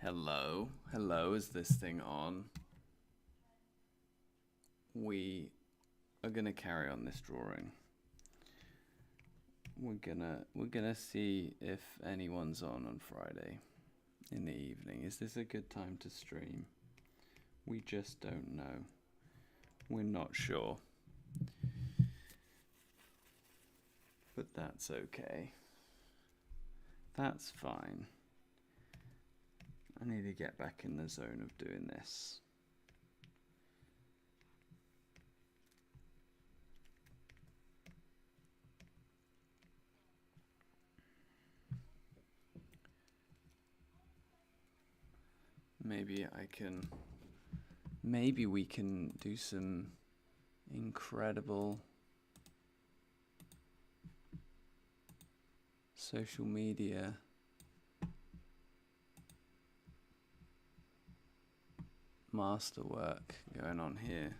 Hello, hello, is this thing on? We are gonna carry on this drawing. We're gonna see if anyone's on Friday in the evening. Is this a good time to stream? We just don't know. We're not sure. But that's okay. That's fine. I need to get back in the zone of doing this. Maybe we can do some incredible social media masterwork going on here.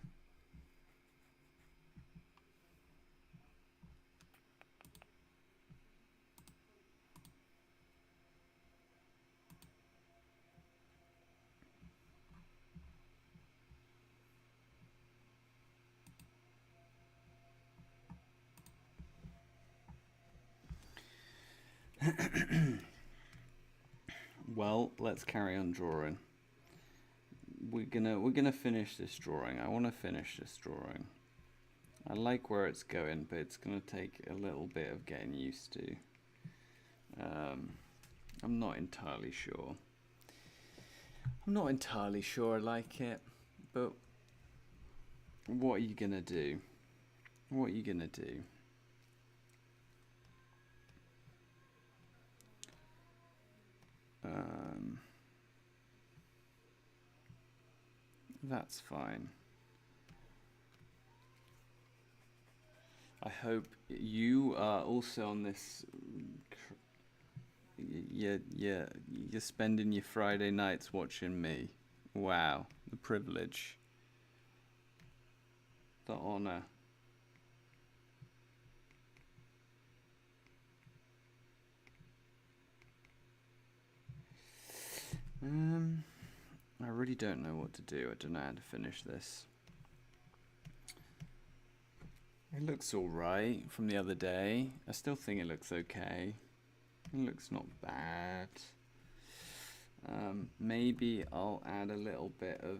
Well, let's carry on drawing. We're gonna finish this drawing. I want to finish this drawing. I like where it's going, but it's gonna take a little bit of getting used to. I'm not entirely sure. I'm not entirely sure I like it, but what are you gonna do? What are you gonna do? That's fine. I hope you are also on this. You're spending your Friday nights watching me. Wow, the privilege, the honor. I really don't know what to do. I don't know how to finish this. It looks alright from the other day. I still think it looks okay. It looks not bad. Maybe I'll add a little bit of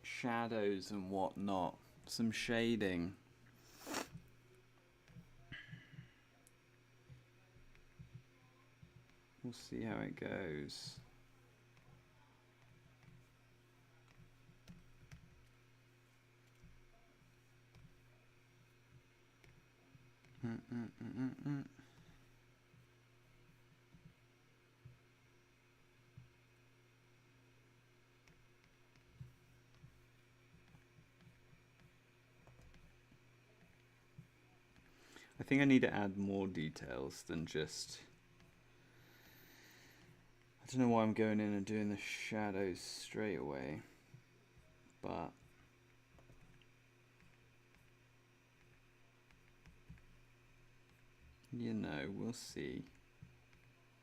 shadows and whatnot. Some shading. We'll see how it goes. I think I need to add more details than just... I don't know why I'm going in and doing the shadows straight away, but you know, we'll see.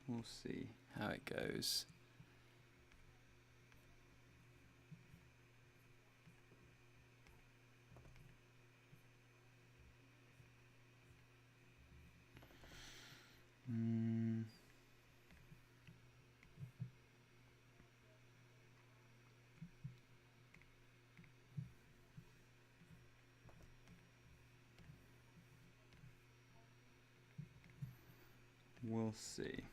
We'll see how it goes. We'll see.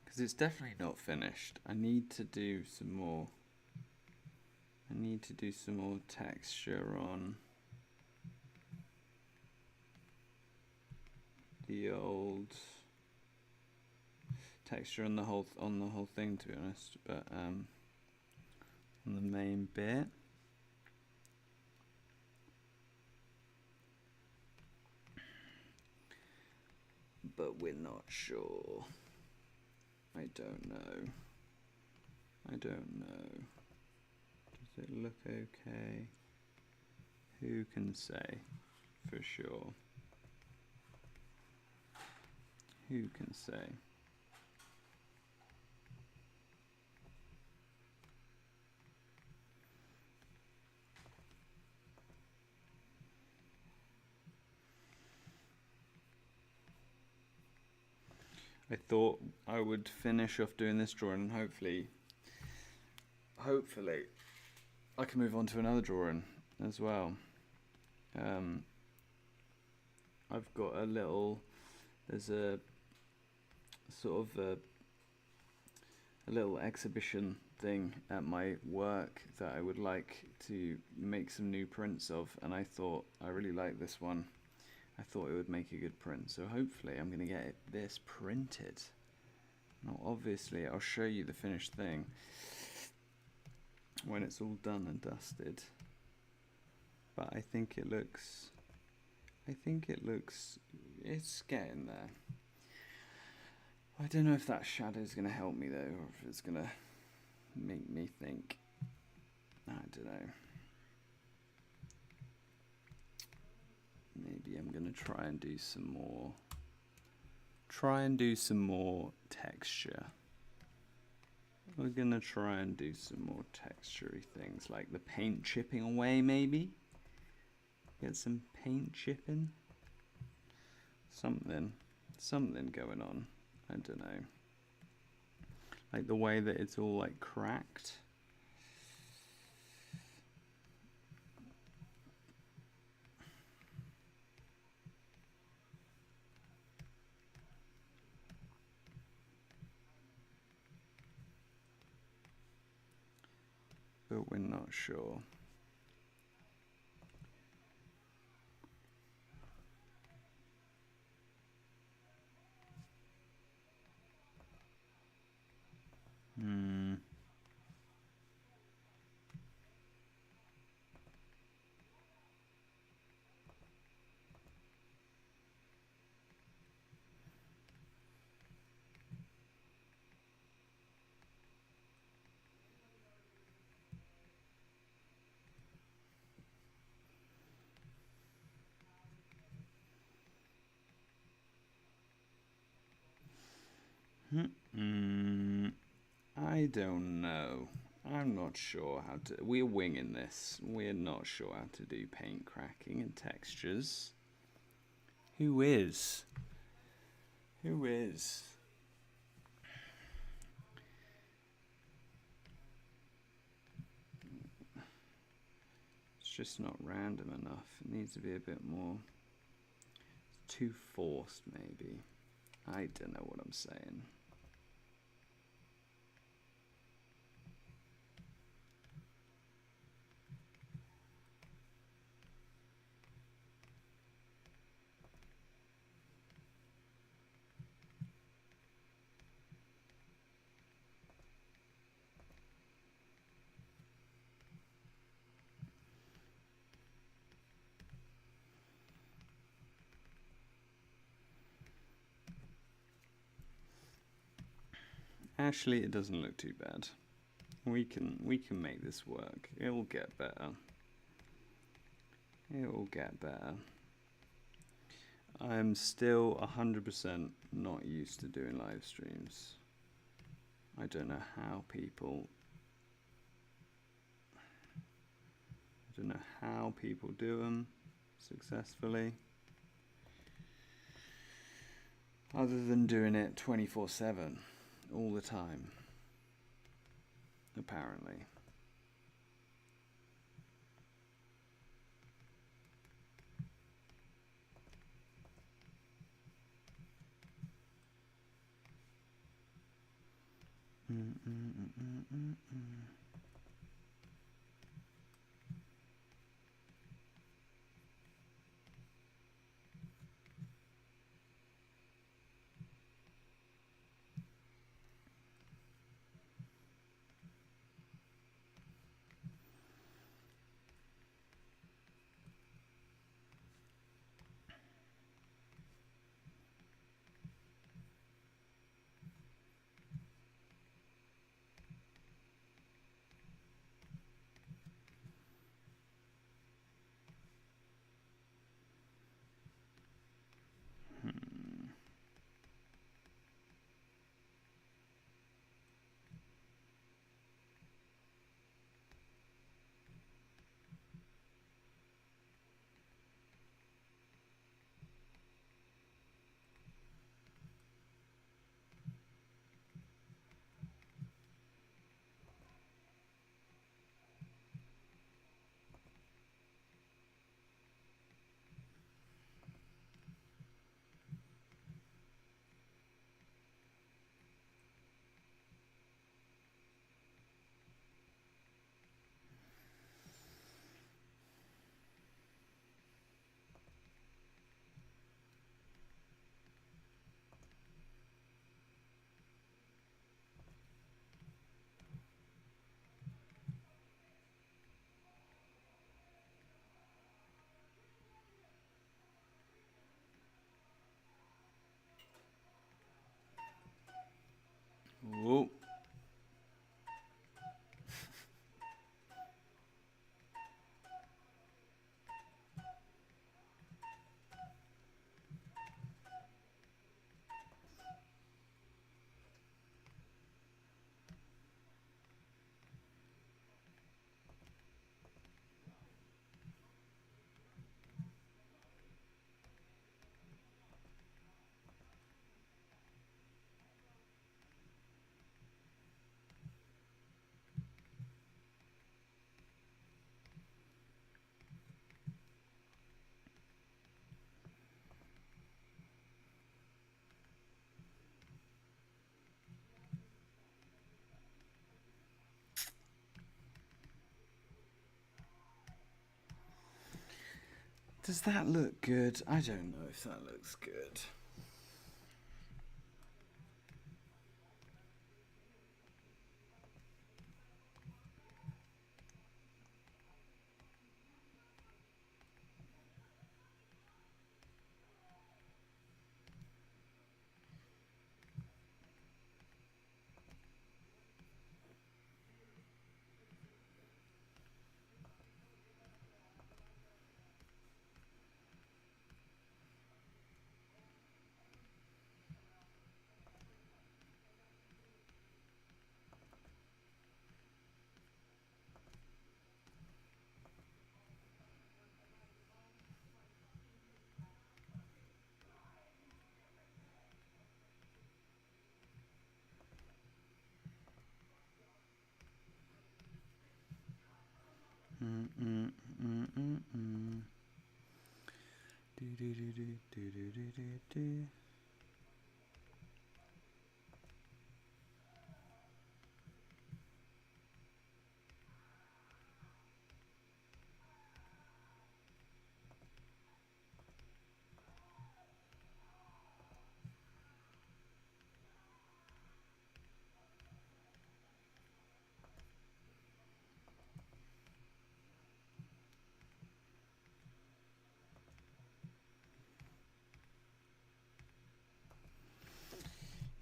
Because it's definitely not finished. I need to do some more. I need to do some more texture on the old texture on the whole thing, to be honest. But on the main bit. but we're not sure. I don't know. I don't know. Does it look okay? Who can say for sure? Who can say? I thought I would finish off doing this drawing and hopefully I can move on to another drawing as well. I've got there's a sort of a little exhibition thing at my work that I would like to make some new prints of, and I thought I really like this one. I thought it would make a good print, so hopefully I'm going to get this printed. Now obviously I'll show you the finished thing when it's all done and dusted, but I think it looks, it's getting there. I don't know if that shadow is going to help me though, or if it's going to make me think, I don't know. Maybe I'm going to try and do some more texture. We're going to try and do some more texture-y things, like the paint chipping away maybe. Get some paint chipping. Something going on. I don't know. Like the way that it's all like cracked. But we're not sure. I don't know. I'm not sure how to. We're winging this. We're not sure how to do paint cracking and textures. Who is? Who is? It's just not random enough. It needs to be a bit more. It's too forced, maybe. I don't know what I'm saying. Actually, it doesn't look too bad. We can make this work. It'll get better. It will get better. I'm still 100% not used to doing live streams. I don't know how people do them successfully. Other than doing it 24/7 all the time. Apparently. Does that look good? I don't know if that looks good.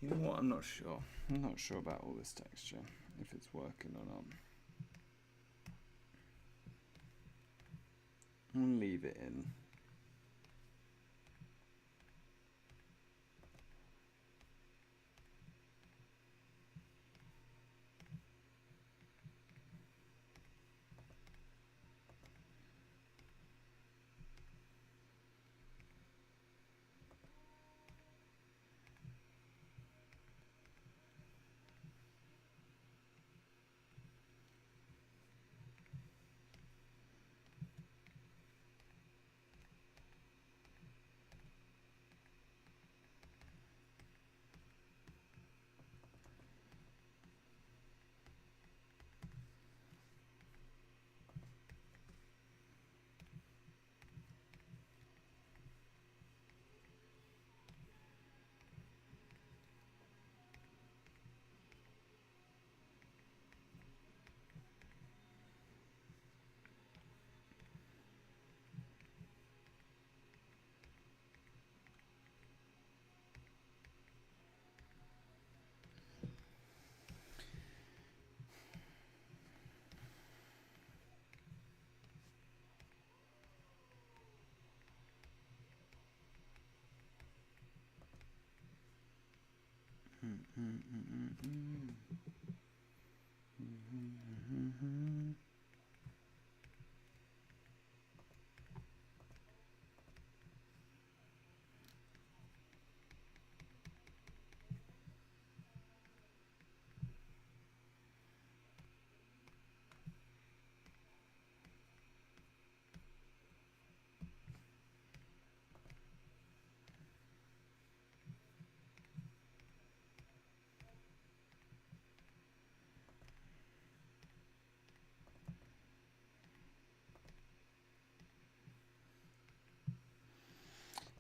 You know what? I'm not sure. I'm not sure about all this texture, if it's working or not. I'm gonna leave it in.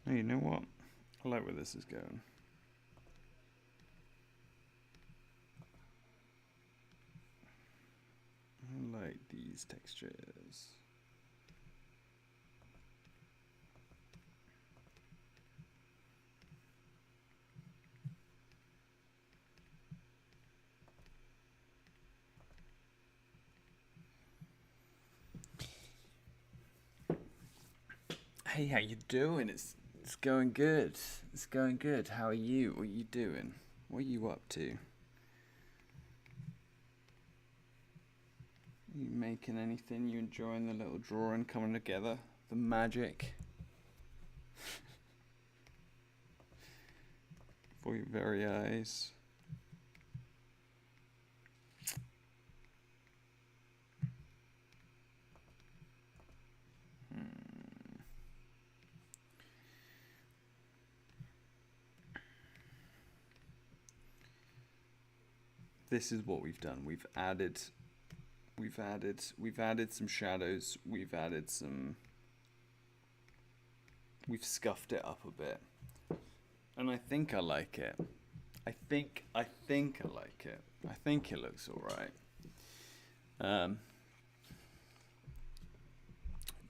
Hey, you know what? I like where this is going. I like these textures. Hey, how you doing? It's going good. It's going good. How are you? What are you doing? What are you up to? You making anything? You enjoying the little drawing coming together? The magic for your very eyes. This is what we've done. We've added some shadows. We've added some We've scuffed it up a bit. And I think I like it. I think I like it. I think it looks alright.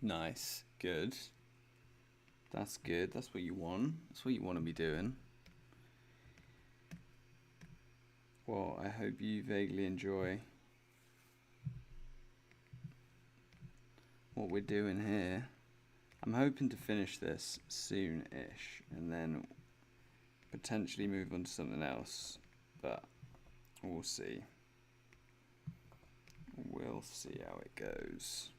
Nice. Good. That's good. That's what you want. That's what you want to be doing. Well, I hope you vaguely enjoy what we're doing here. I'm hoping to finish this soon-ish and then potentially move on to something else, but we'll see. We'll see how it goes.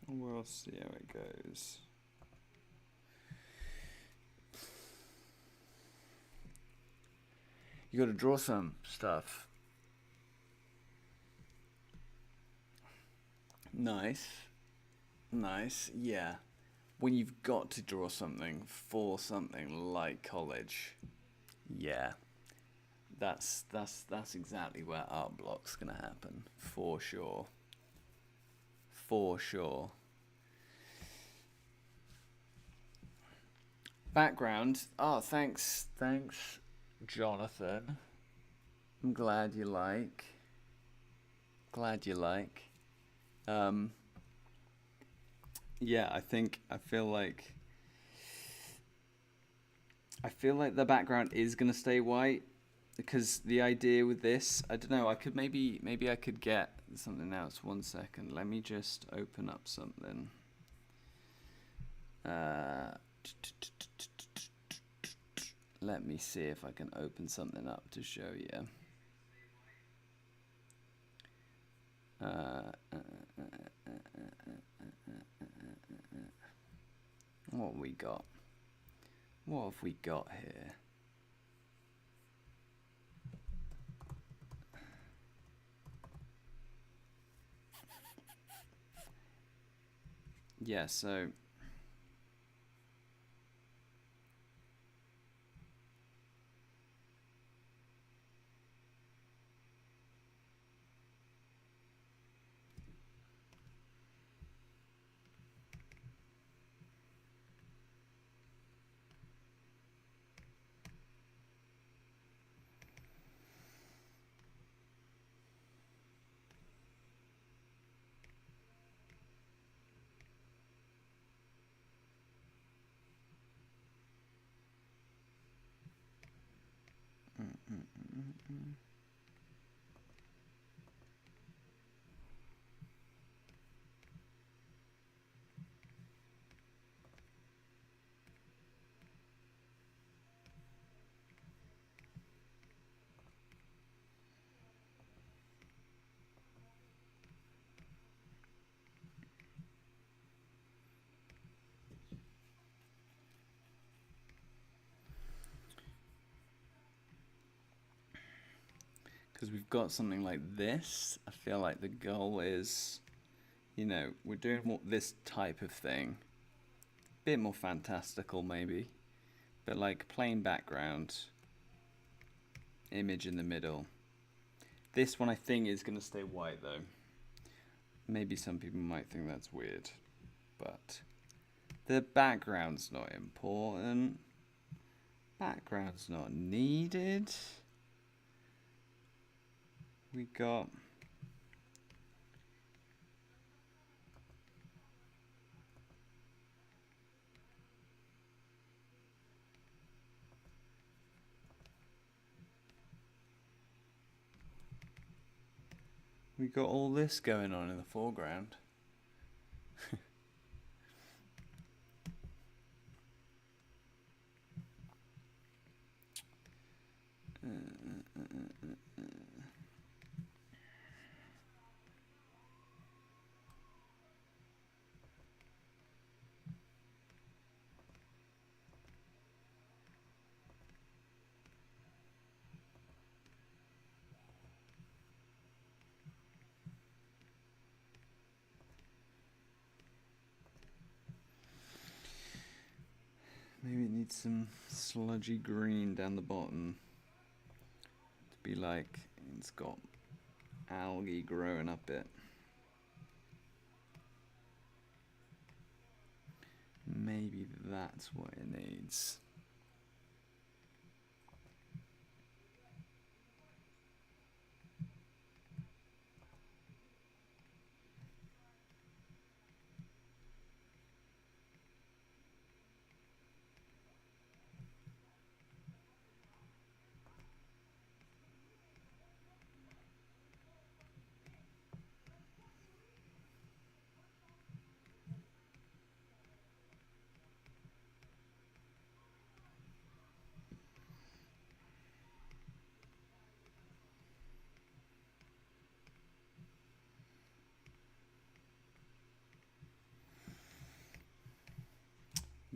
We'll see how it goes. You got to draw some stuff. Nice. Nice, yeah. When you've got to draw something for something like college, yeah. That's exactly where art block's gonna happen, for sure. For sure. Background. Oh, thanks, Jonathan. I'm glad you like. Yeah, I feel like the background is gonna stay white because the idea with this, I don't know. I could maybe I could get something else. 1 second. Let me just open up something. Let me see if I can open something up to show you. What have we got? What have we got here? Yeah, so because we've got something like this, I feel like the goal is, you know, we're doing more this type of thing. Bit more fantastical maybe, but like plain background, image in the middle. This one I think is going to stay white though. Maybe some people might think that's weird, but the background's not important. Background's not needed. We got all this going on in the foreground. Maybe it needs some sludgy green down the bottom. be like it's got algae growing up it. Maybe that's what it needs.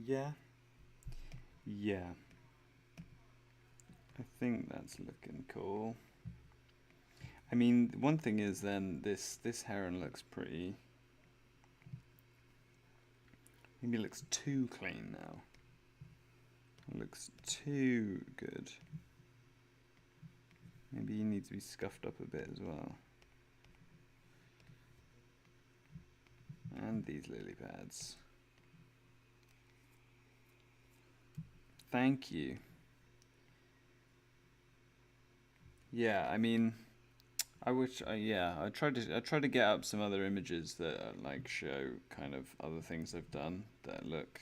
Yeah. Yeah. I think that's looking cool. I mean, one thing is then this heron looks pretty. Maybe it looks too clean now. It looks too good. Maybe he needs to be scuffed up a bit as well. And these lily pads. Thank you. Yeah, I mean, I wish. I tried to get up some other images that like show kind of other things I've done that look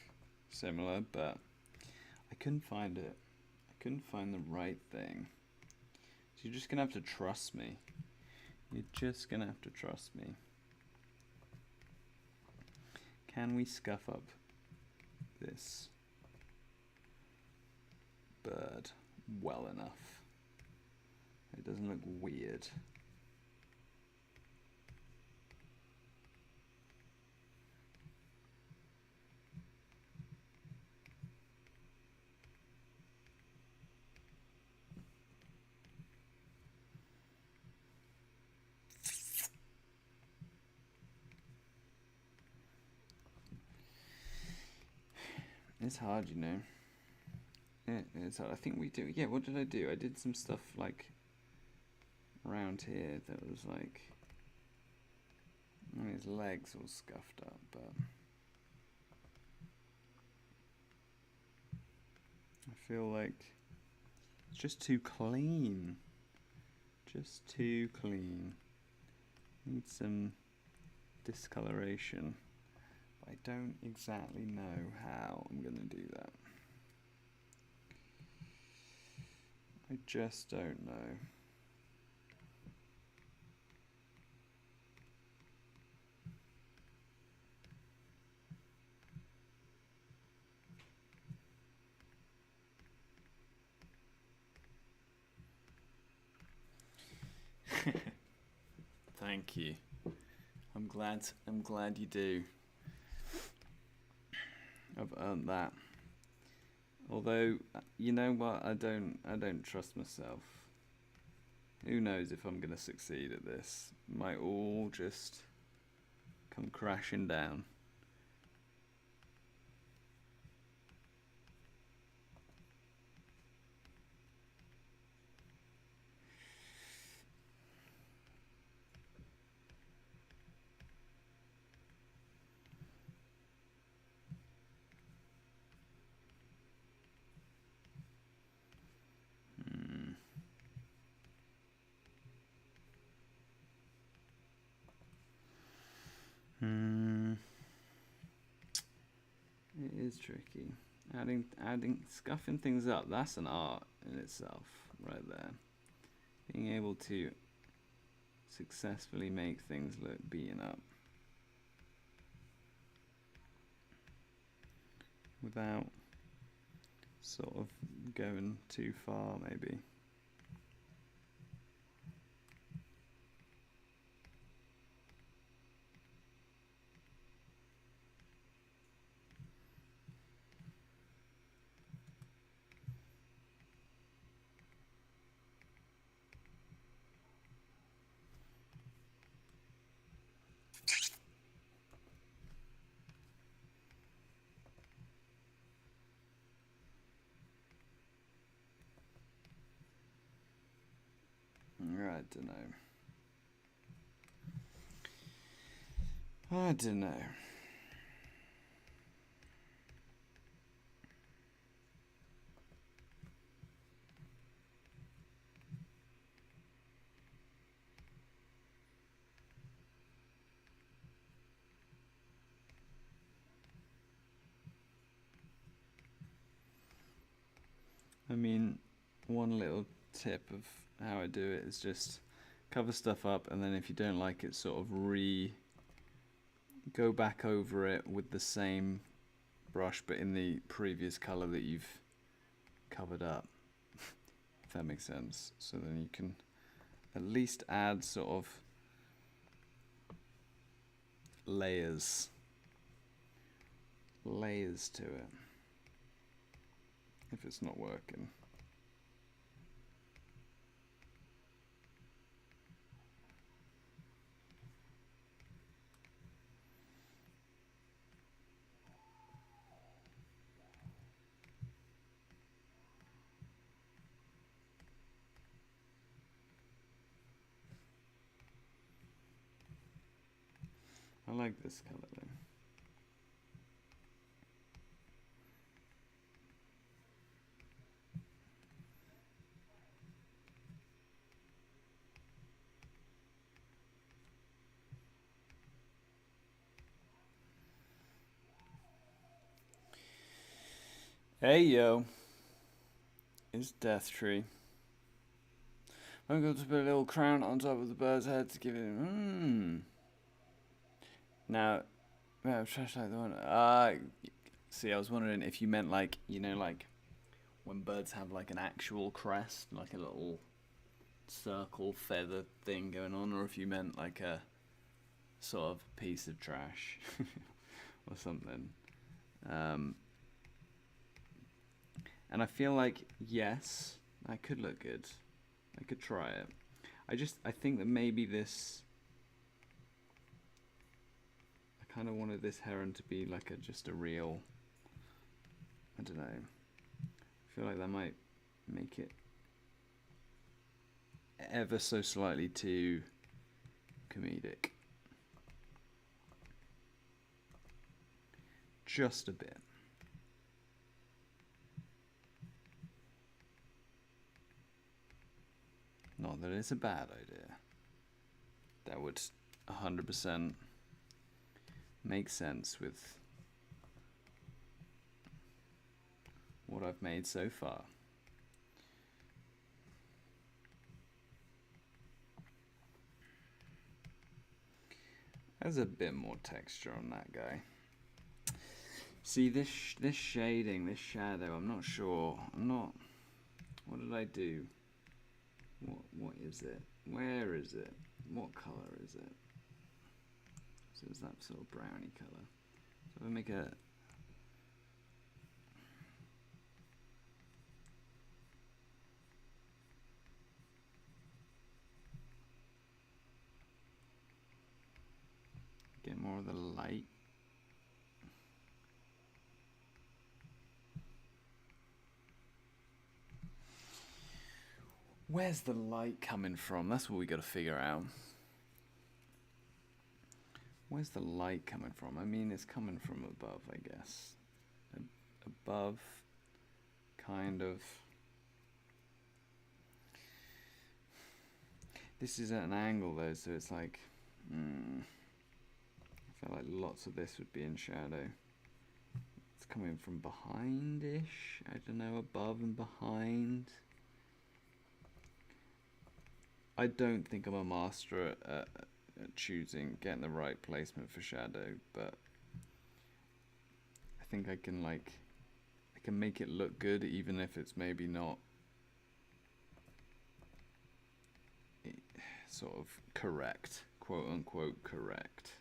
similar, but I couldn't find it. I couldn't find the right thing. So you're just gonna have to trust me. You're just gonna have to trust me. Can we scuff up this bird well enough? It doesn't look weird. It's hard, you know. It's hard. I think we do. Yeah, what did I do? I did some stuff like around here that was like his legs all scuffed up, but I feel like it's just too clean. Just too clean. Need some discoloration. But I don't exactly know how I'm gonna do that. I just don't know. Thank you. I'm glad you do. I've earned that. Although, you know what? I don't trust myself. Who knows if I'm gonna succeed at this? Might all just come crashing down. It is tricky. Scuffing things up, that's an art in itself, right there. Being able to successfully make things look beaten up without sort of going too far, maybe. I don't know. I don't know. I mean, one little tip of how I do it is just cover stuff up, and then if you don't like it, sort of go back over it with the same brush but in the previous color that you've covered up, if that makes sense. So then you can at least add sort of layers to it if it's not working. I like this color though. Hey yo, it's Death Tree. I'm going to put a little crown on top of the bird's head to give it. Now, trash like the one. See, I was wondering if you meant like, you know, like when birds have like an actual crest, like a little circle feather thing going on, or if you meant like a sort of piece of trash or something. And I feel like, yes, that could look good. I could try it. I think that maybe this, I kind of wanted this heron to be like just a real, I don't know. I feel like that might make it ever so slightly too comedic. Just a bit. Not that it's a bad idea. That would 100% make sense with what I've made so far. There's a bit more texture on that guy. See, this shading, this shadow, I'm not sure. What did I do? What is it? Where is it? What color is it? So it's that sort of browny color. So if I make a get more of the light. Where's the light coming from? That's what we got to figure out. Where's the light coming from? I mean, it's coming from above, I guess. Above, kind of. This is at an angle though, so it's like, I feel like lots of this would be in shadow. It's coming from behind-ish. I don't know, above and behind. I don't think I'm a master at getting the right placement for shadow, but I think I can make it look good even if it's maybe not sort of correct, quote unquote correct.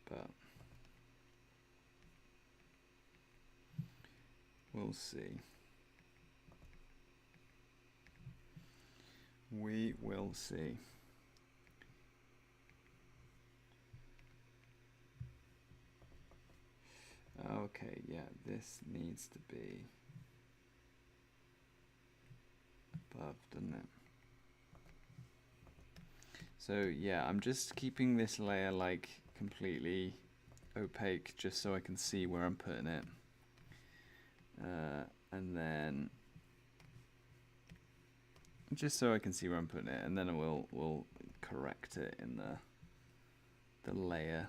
But we'll see. We will see. Okay, yeah, this needs to be curved, doesn't it? So yeah, I'm just keeping this layer like completely opaque just so I can see where I'm putting it. And then just so I can see where I'm putting it, and then we'll correct it in the layer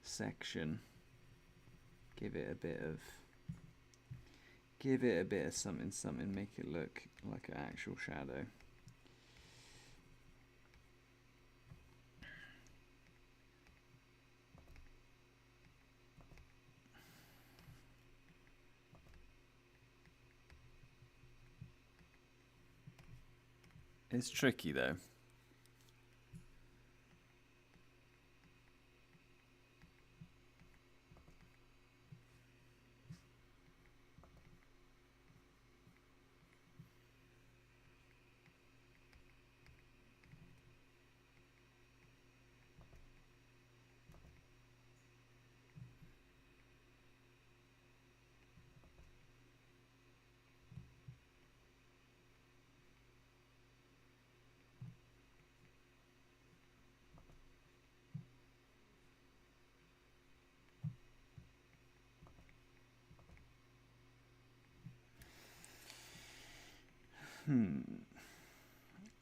section. Give it a bit of something, make it look like an actual shadow. It's tricky though.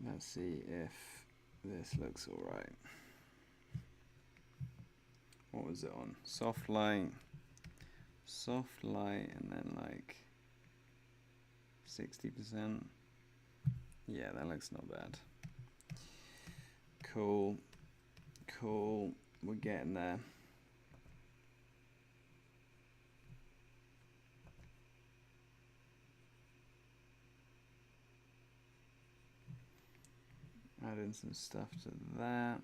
Let's see if this looks alright. What was it on? Soft light, and then like 60%. Yeah, that looks not bad. Cool. We're getting there. Add in some stuff to that.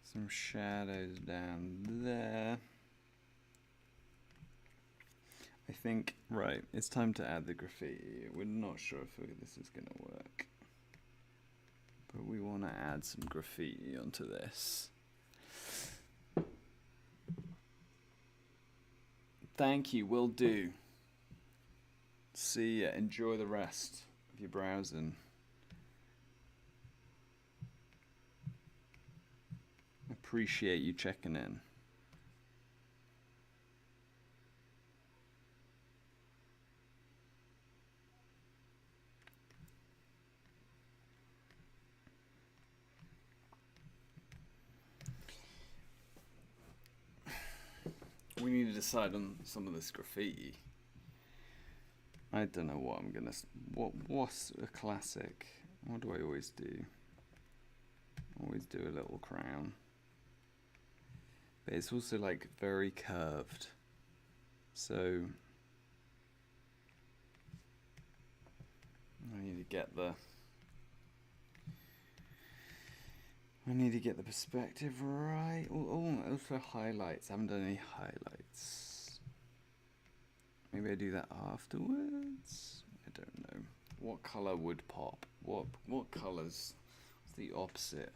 Some shadows down there. I think, right, it's time to add the graffiti. We're not sure if this is going to work, but we want to add some graffiti onto this. Thank you, will do. See ya, enjoy the rest of your browsing. Appreciate you checking in. We need to decide on some of this graffiti. I don't know what I'm gonna. What's a classic? What do I always do? Always do a little crown. But it's also like very curved. So I need to get the perspective right. Oh, also highlights. I haven't done any highlights. Maybe I do that afterwards. I don't know. What color would pop? What colors? What's the opposite?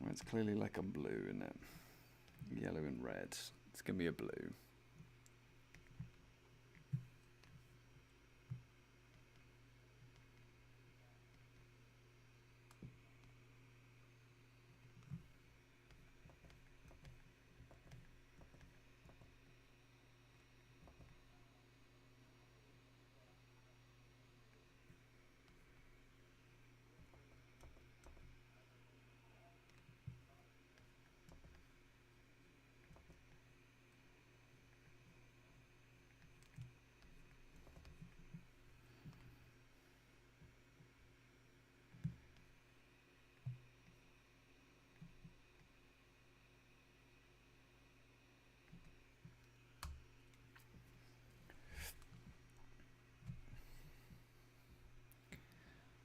Well, it's clearly like a blue, isn't it? Yellow and red. It's gonna be a blue.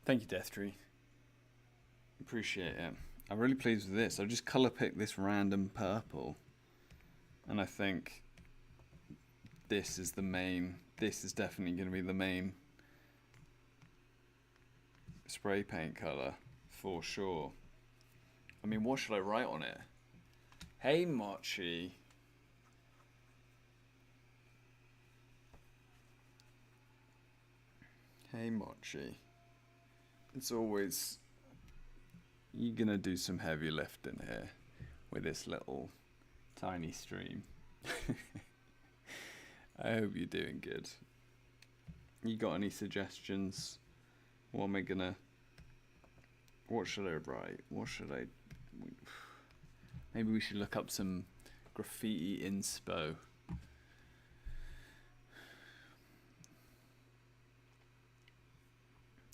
Thank you, Deathtree. Appreciate it. I'm really pleased with this. I just colour picked this random purple. And I think this is definitely going to be the main spray paint color for sure. I mean, what should I write on it? Hey, Mochi. Hey, Mochi. It's always... You're going to do some heavy lifting here with this little tiny stream. I hope you're doing good. You got any suggestions? What am I gonna... What should I write? What should I... Maybe we should look up some graffiti inspo.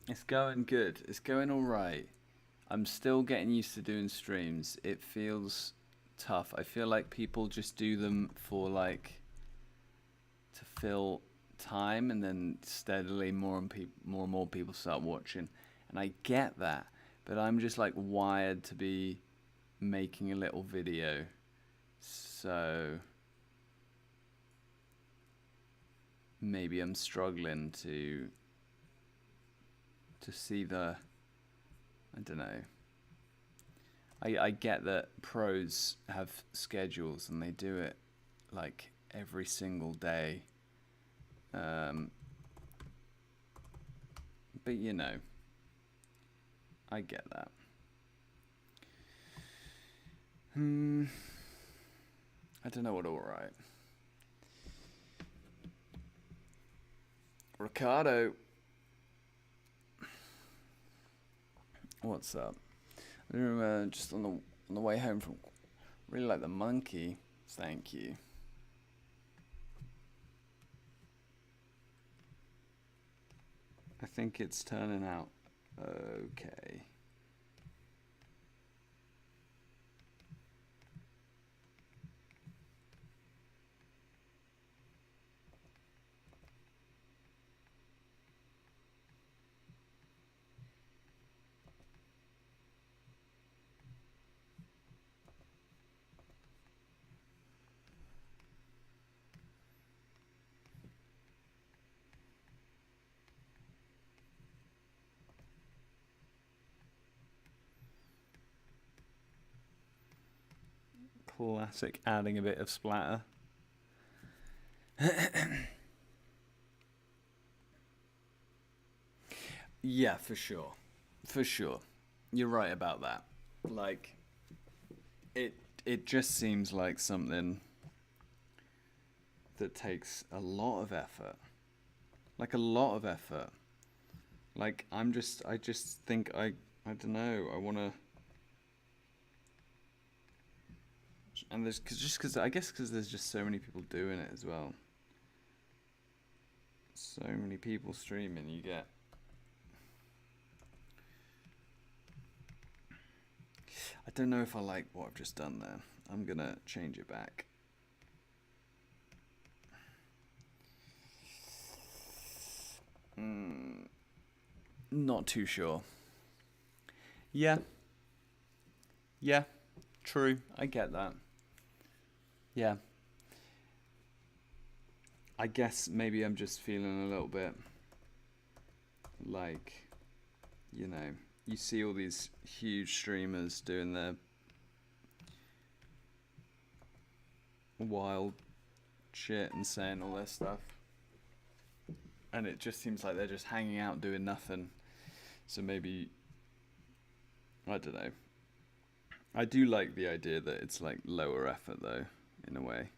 It's going good. It's going alright. I'm still getting used to doing streams. It feels tough. I feel like people just do them for like... to fill time, and then steadily more and more people start watching, and I get that, but I'm just like wired to be making a little video, so maybe I'm struggling to see the... I don't know. I get that pros have schedules and they do it like every single day. But you know, I get that. I don't know what to write. Ricardo, what's up? Just on the way home from... Really like the monkey. Thank you. I think it's turning out okay. Classic adding a bit of splatter. Yeah, for sure. For sure. You're right about that. Like, it just seems like something that takes a lot of effort. Like, a lot of effort. Like, I just think I don't know, I want to... And there's because there's just so many people doing it as well. So many people streaming, you get... I don't know if I like what I've just done there. I'm gonna change it back. Not too sure. Yeah. Yeah, true. I get that. Yeah. I guess maybe I'm just feeling a little bit like, you know, you see all these huge streamers doing their wild shit and saying all their stuff, and it just seems like they're just hanging out doing nothing. So maybe, I don't know. I do like the idea that it's like lower effort though, in a way,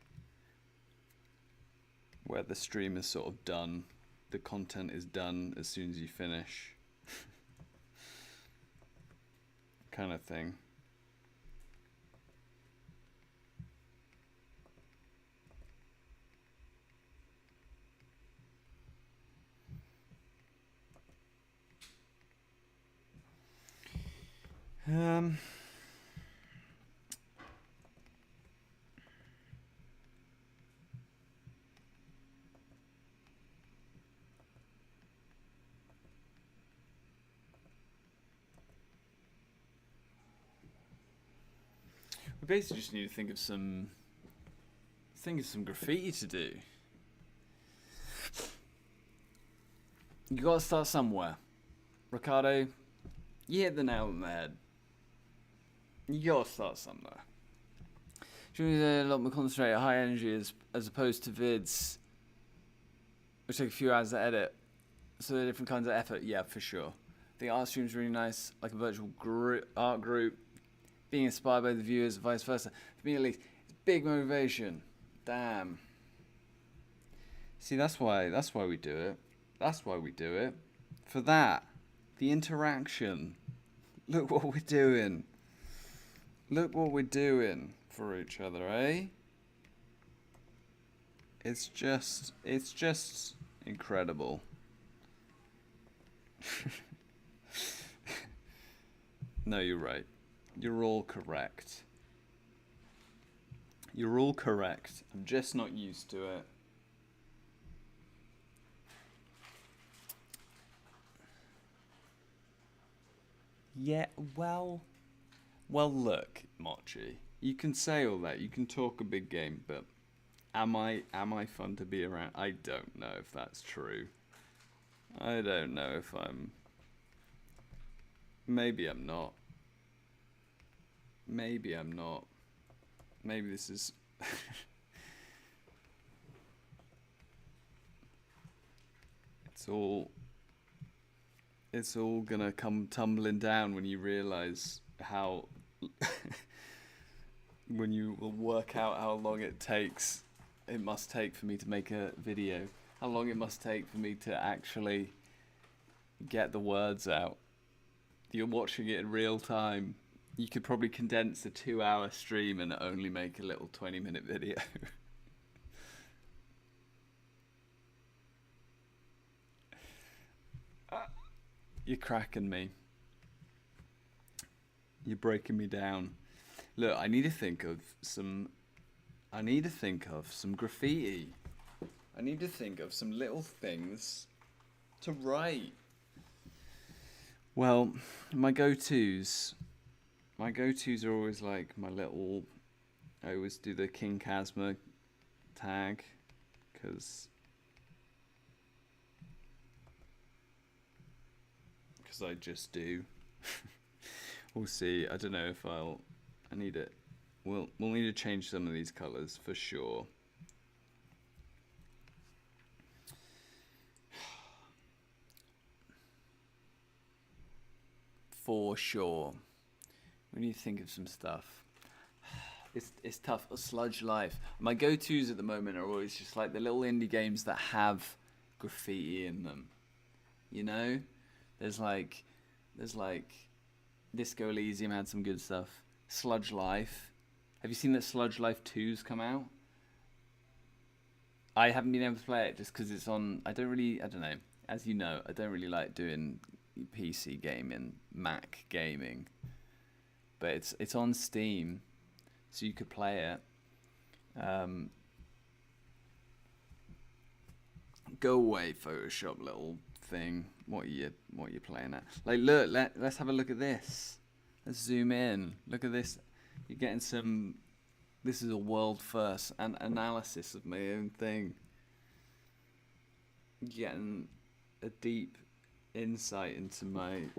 where the stream is sort of done, the content is done as soon as you finish, kind of thing. We basically just need to think of some think of some graffiti to do. You gotta start somewhere. Ricardo, you hit the nail on the head. You gotta start somewhere. Should we a lot more concentrated, high energy as opposed to vids, which take a few hours to edit. So there are different kinds of effort. Yeah, for sure. I think art stream's really nice, like a virtual art group, being inspired by the viewers, vice versa. For me at least, it's big motivation. Damn. See, that's why we do it. That's why we do it. For that, the interaction. Look what we're doing. Look what we're doing for each other, eh? It's just incredible. No, you're right. You're all correct. You're all correct. I'm just not used to it. Yeah, well, look, Mochi. You can say all that. You can talk a big game, but am I fun to be around? I don't know if that's true. I don't know if I'm. Maybe I'm not. Maybe I'm not. Maybe this is. It's all gonna come tumbling down when you realize how. When you will work out how long it must take for me to make a video. How long it must take for me to actually get the words out. You're watching it in real time. You could probably condense a 2-hour stream and only make a little 20-minute video. You're cracking me. You're breaking me down. Look, I need to think of some graffiti. I need to think of some little things to write. Well, my go-tos are always like I always do the King Kazma tag, because I just do. We'll see. I don't know if I need it. We'll need to change some of these colours for sure. For sure. We need to think of some stuff. It's tough. Sludge Life. My go-tos at the moment are always just like the little indie games that have graffiti in them. You know? There's like Disco Elysium had some good stuff. Sludge Life. Have you seen that Sludge Life 2's come out? I haven't been able to play it just because it's on. I don't know. As you know, I don't really like doing PC gaming, Mac gaming. But it's on Steam, so you could play it. Go away, Photoshop little thing. What are you playing at? Like, look, let's have a look at this. Let's zoom in. Look at this. You're getting some. This is a world first and analysis of my own thing. You're getting a deep insight into my.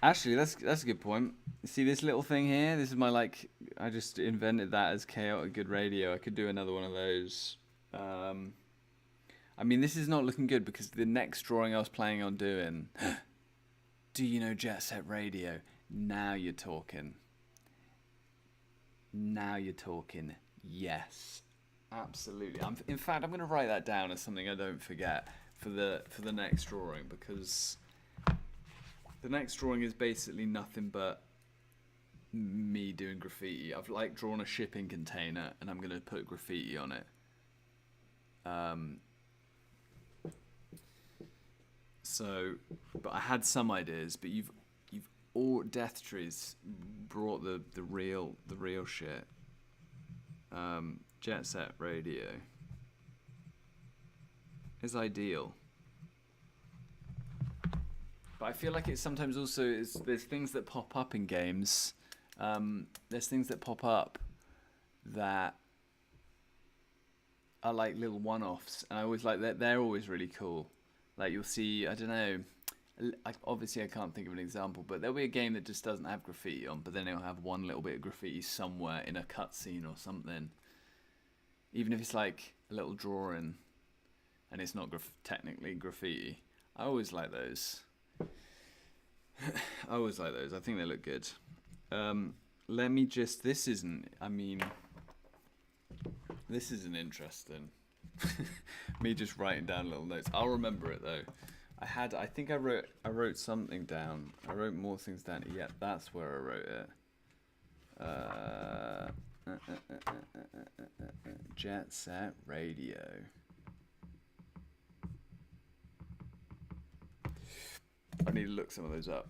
Actually, that's a good point. See this little thing here? This is my I just invented that as chaotic good radio. I could do another one of those. I mean, this is not looking good because the next drawing I was planning on doing. Do you know Jet Set Radio? Now you're talking. Now you're talking. Yes, absolutely. In fact, I'm going to write that down as something I don't forget for the next drawing, because the next drawing is basically nothing but me doing graffiti. I've drawn a shipping container and I'm going to put graffiti on it. So, but I had some ideas, but you've all Death Trees brought the real shit. Jet Set Radio is ideal, but I feel like it sometimes also there's things that pop up in games. There's things that pop up that are like little one-offs, and I always like that. They're always really cool. Like you'll see, I don't know. Obviously, I can't think of an example, but there'll be a game that just doesn't have graffiti on, but then it'll have one little bit of graffiti somewhere in a cutscene or something. Even if it's like a little drawing, and it's not technically graffiti. I always like those. I always like those. I think they look good. Let me just. This isn't interesting. Me just writing down little notes. I'll remember it though. I think I wrote something down. I wrote more things down. Yeah, that's where I wrote it. Jet Set Radio. I need to look some of those up.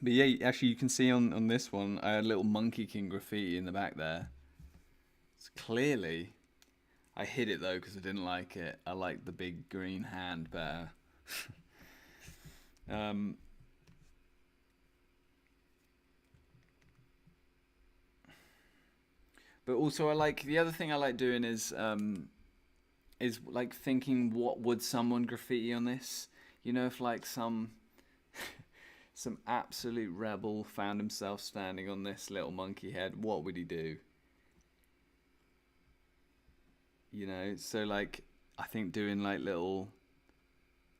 But yeah, actually, you can see on this one, I had a little Monkey King graffiti in the back there. It's clearly, I hid it though because I didn't like it. I liked the big green hand better. But also, I like the other thing I like doing is like thinking, what would someone graffiti on this? You know, if like some absolute rebel found himself standing on this little monkey head, what would he do? You know, so like I think doing like little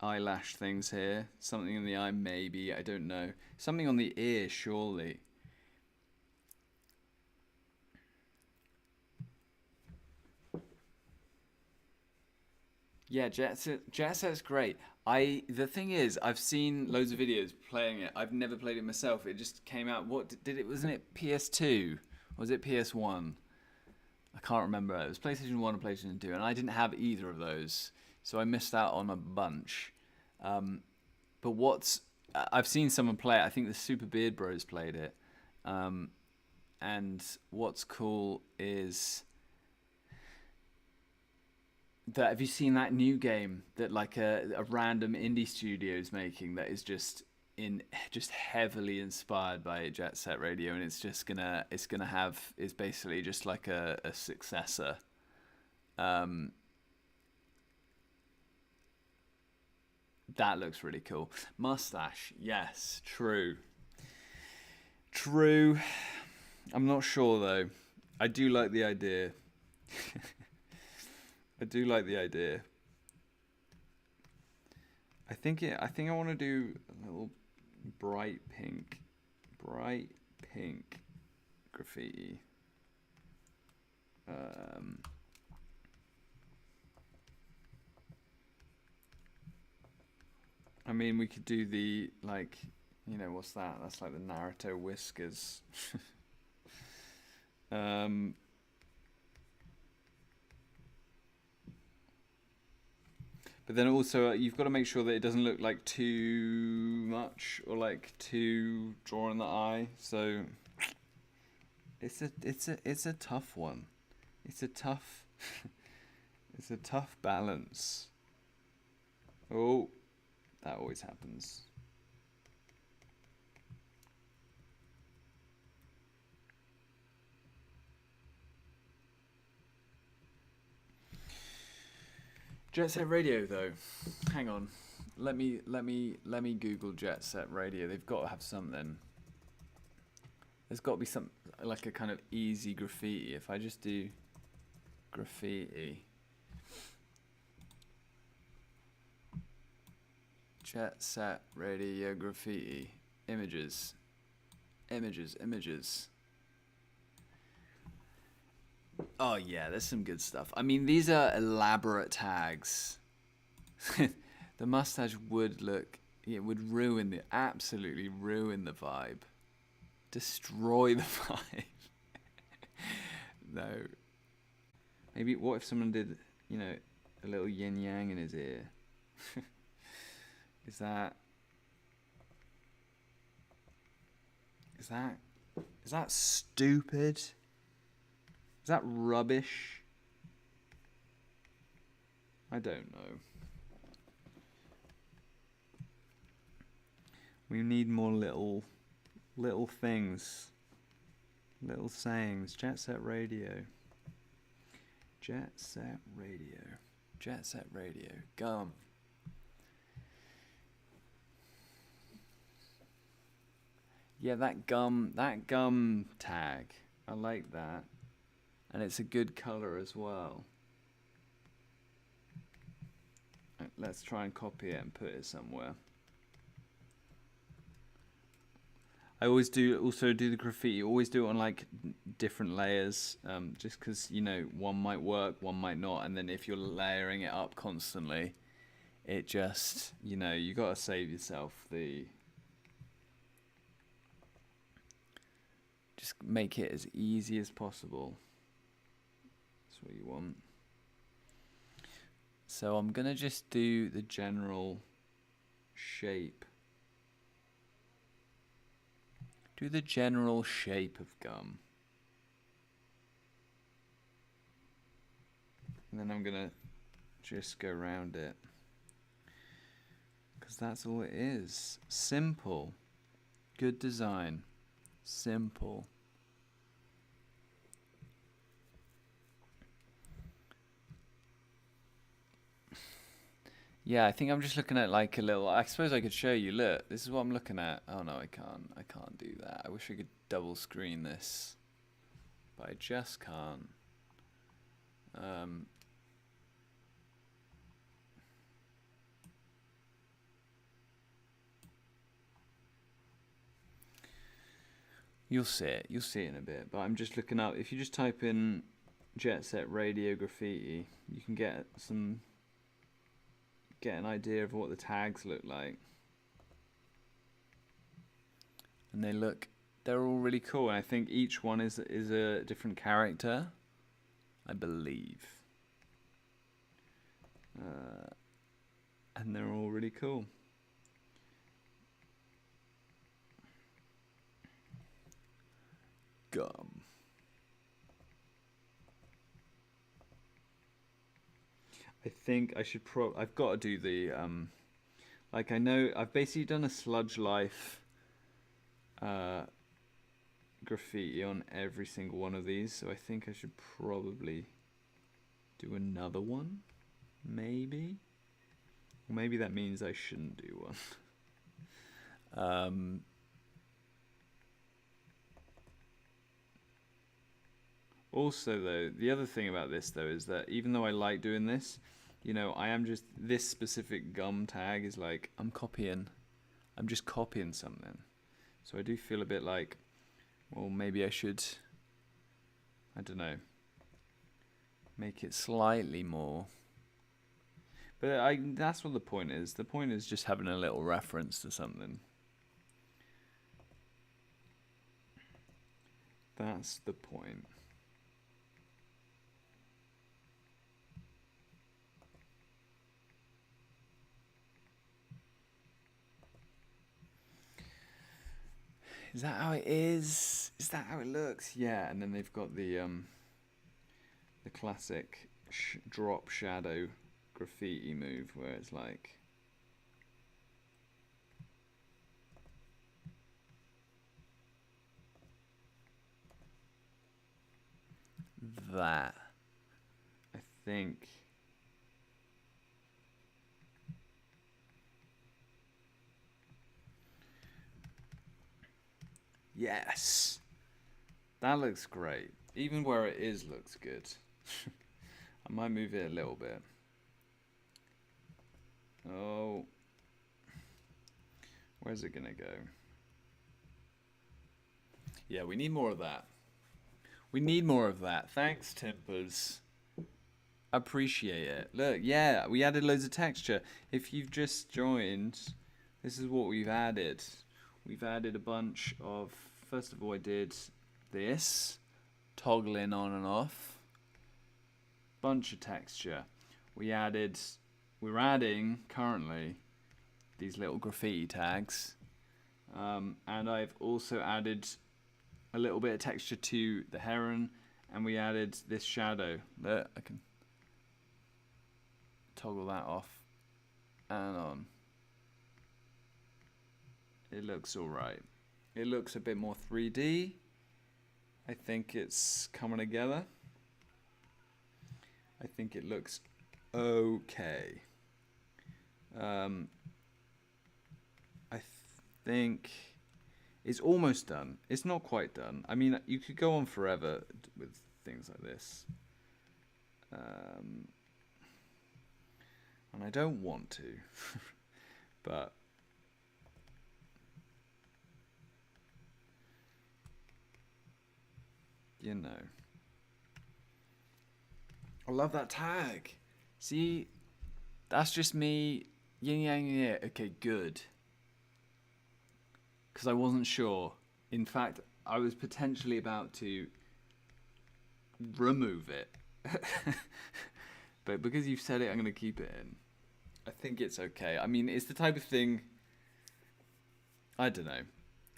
eyelash things here, something in the eye maybe, I don't know, something on the ear surely. Yeah, Jet Set's great. The thing is, I've seen loads of videos playing it. I've never played it myself. It just came out. What did it? Wasn't it PS2? Or was it PS1? I can't remember. It was PlayStation 1 and PlayStation 2, and I didn't have either of those, so I missed out on a bunch. But I've seen someone play it. I think the Super Beard Bros played it. And what's cool is that, have you seen that new game that like a random indie studio is making that is just heavily inspired by Jet Set Radio, and it's basically just like a successor. That looks really cool. Mustache, yes, true. I'm not sure though. I do like the idea. I do like the idea. I think I want to do a little bright pink graffiti. I mean, we could do the, like, you know, what's that? That's like the Naruto whiskers. But then also, you've got to make sure that it doesn't look like too much or like too drawn in the eye. So it's a tough one. It's a tough balance. Oh, that always happens. Jet Set Radio though, hang on, let me Google Jet Set Radio. They've got to have something. There's got to be some, like a kind of easy graffiti. If I just do graffiti, Jet Set Radio graffiti, images. Oh yeah, there's some good stuff. I mean, these are elaborate tags. The mustache would absolutely ruin the vibe. Destroy the vibe. No. Maybe, what if someone did, you know, a little yin yang in his ear? Is that stupid? Is that rubbish? I don't know. We need more little things. Little sayings. Jet Set Radio. Jet Set Radio. Jet Set Radio. Gum. Yeah, that gum tag. I like that. And it's a good color as well. Let's try and copy it and put it somewhere. I always do the graffiti. Always do it on like different layers, just because, you know, one might work, one might not, and then if you're layering it up constantly, it just, you know, you gotta save yourself the. Just make it as easy as possible. That's what you want. So I'm gonna just do the general shape. Do the general shape of gum. And then I'm gonna just go around it. Because that's all it is. Simple. Good design. Simple. Yeah, I think I'm just looking at like a little. I suppose I could show you. Look, this is what I'm looking at. Oh no, I can't. I can't do that. I wish I could double screen this, but I just can't. You'll see it. You'll see it in a bit. But I'm just looking up. If you just type in Jet Set Radio Graffiti, you can get an idea of what the tags look like. And they're all really cool. And I think each one is a different character, I believe. And they're all really cool. Gum. I think I should I've got to do the like, I know I've basically done a Sludge Life graffiti on every single one of these, so I think I should probably do another one, maybe. Or maybe that means I shouldn't do one. Also, though, the other thing about this, though, is that even though I like doing this, you know, I am just, this specific gum tag is like, I'm just copying something. So I do feel a bit like, well, maybe I should, I don't know, make it slightly more. But that's what the point is. The point is just having a little reference to something. That's the point. Is that how it is? Is that how it looks? Yeah, and then they've got the classic drop shadow graffiti move where it's like that. I think yes, that looks great. Even where it is looks good. I might move it a little bit. Oh, where's it gonna go? Yeah, we need more of that. We need more of that. Thanks, Timpers. Appreciate it. Look, yeah, we added loads of texture. If you've just joined, this is what we've added. We've added a bunch of, first of all, I did this, toggling on and off. Bunch of texture. We're adding currently these little graffiti tags. And I've also added a little bit of texture to the heron, and we added this shadow. Look, I can toggle that off and on. It looks alright. It looks a bit more 3D. I think it's coming together. I think it looks okay. I think it's almost done. It's not quite done. I mean, you could go on forever with things like this. And I don't want to, but you know. I love that tag. See, that's just me yin yang it. Okay, good. Because I wasn't sure. In fact, I was potentially about to remove it. But because you've said it, I'm going to keep it in. I think it's okay. I mean, it's the type of thing... I don't know.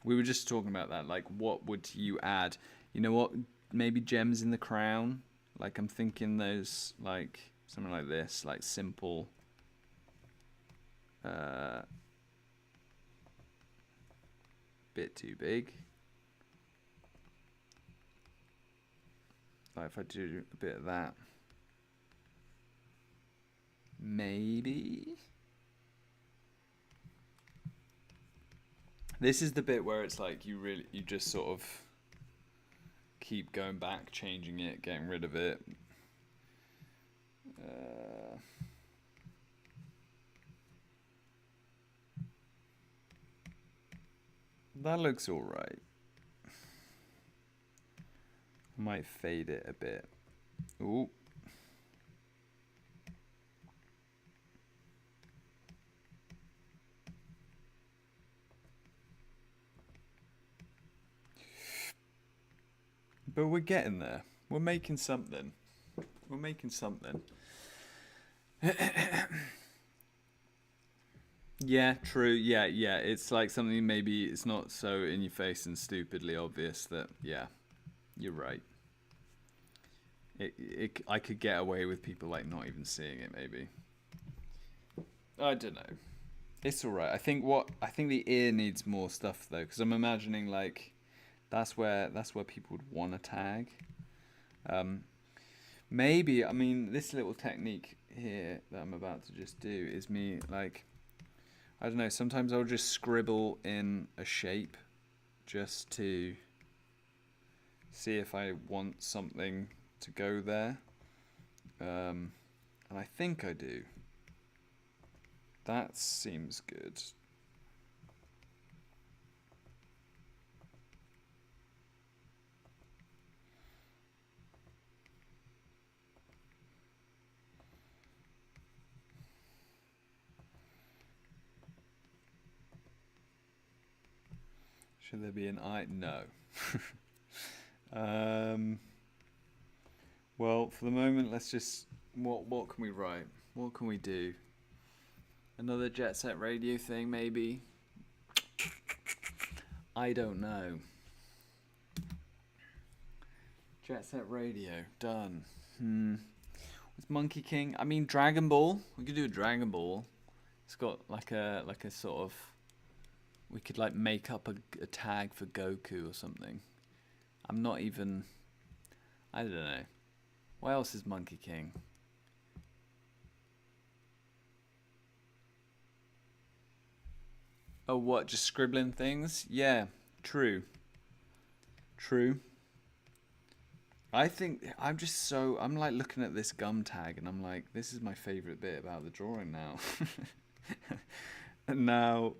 We were just talking about that. Like, what would you add? You know what? Maybe gems in the crown. Like, I'm thinking those, like, something like this. Like, simple... bit too big. Like, if I do a bit of that... Maybe. This is the bit where it's like you just sort of keep going back, changing it, getting rid of it. That looks all right. Might fade it a bit. Ooh. But we're getting there. We're making something. We're making something. Yeah, true. Yeah. It's like something maybe it's not so in your face and stupidly obvious that, yeah, you're right. I could get away with people like not even seeing it maybe. I don't know. It's all right. I think the ear needs more stuff though, because I'm imagining like that's where people would want to tag. Maybe, I mean, this little technique here that I'm about to just do is me like, I don't know, sometimes I'll just scribble in a shape just to see if I want something to go there. And I think I do. That seems good. Should there be an I? No. Well, for the moment, let's just... What can we write? What can we do? Another Jet Set Radio thing, maybe? I don't know. Jet Set Radio, done. With Monkey King, I mean Dragon Ball. We could do a Dragon Ball. It's got like a sort of... We could like make up a tag for Goku or something. I'm not even... I don't know. What else is Monkey King? Oh, what? Just scribbling things? Yeah, true. True. I think I'm like looking at this gum tag and I'm like, this is my favorite bit about the drawing now. And now...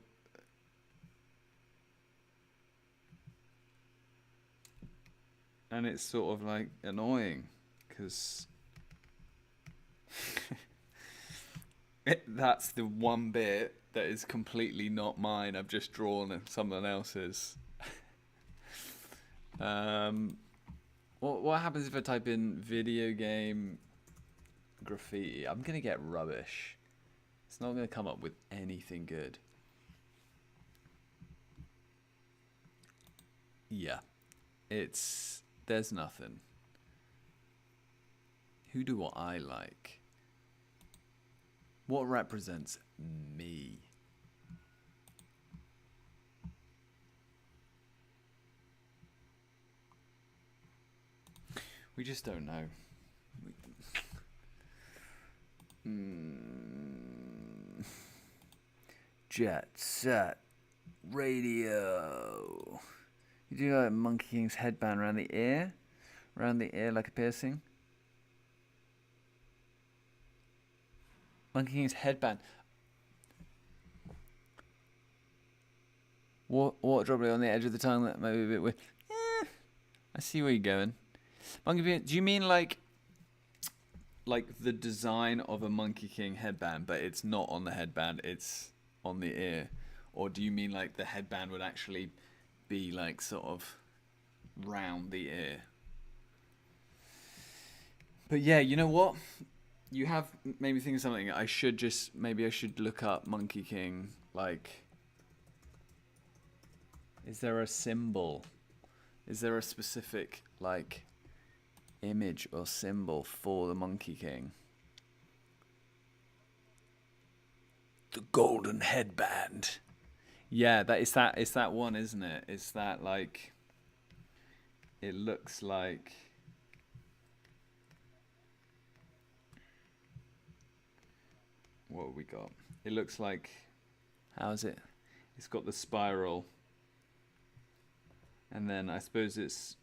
And it's sort of like annoying because that's the one bit that is completely not mine. I've just drawn someone else's. What happens if I type in video game graffiti? I'm gonna get rubbish. It's not gonna come up with anything good. Yeah, there's nothing. Who do I like? What represents me? We just don't know. Jet set radio. You do like Monkey King's headband around the ear? Around the ear like a piercing? Monkey King's headband. Water dropping on the edge of the tongue, that might be a bit weird. I see where you're going. Monkey King, do you mean like the design of a Monkey King headband, but it's not on the headband, it's on the ear? Or do you mean like the headband would actually be like sort of round the ear? But yeah, you know what? You have made me think of something. Maybe I should look up Monkey King. Like, is there a symbol? Is there a specific like image or symbol for the Monkey King? The golden headband. Yeah, it's that one, isn't it? It's that like, it looks like, what have we got? It looks like, how is it? It's got the spiral, and then I suppose it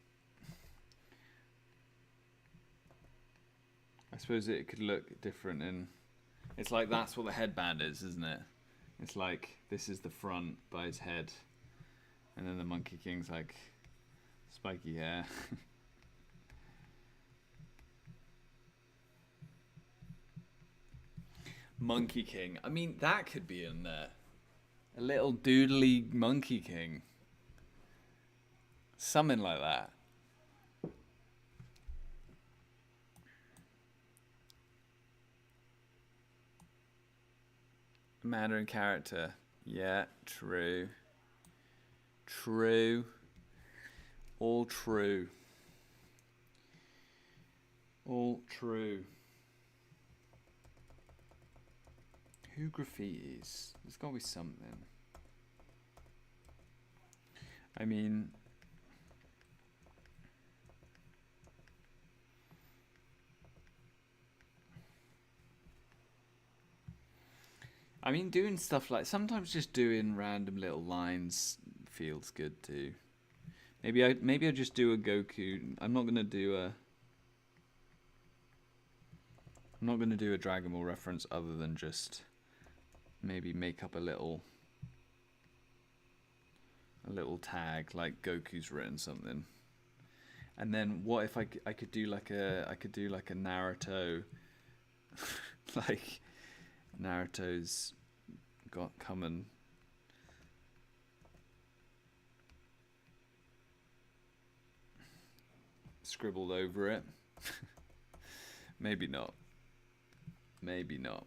could look different in, it's like that's what the headband is, isn't it? It's like, this is the front by his head, and then the Monkey King's like spiky hair. Monkey King. I mean, that could be in there. A little doodly Monkey King. Something like that. Mandarin character. Yeah, true. True. All true. All true. Who graffitis? There's got to be something. I mean, doing stuff like, sometimes just doing random little lines feels good too. Maybe I just do a Goku. I'm not gonna do a Dragon Ball reference other than just maybe make up a little tag like Goku's written something. And then what if I could do like a Naruto like Naruto's come and scribbled over it. Maybe not. Maybe not.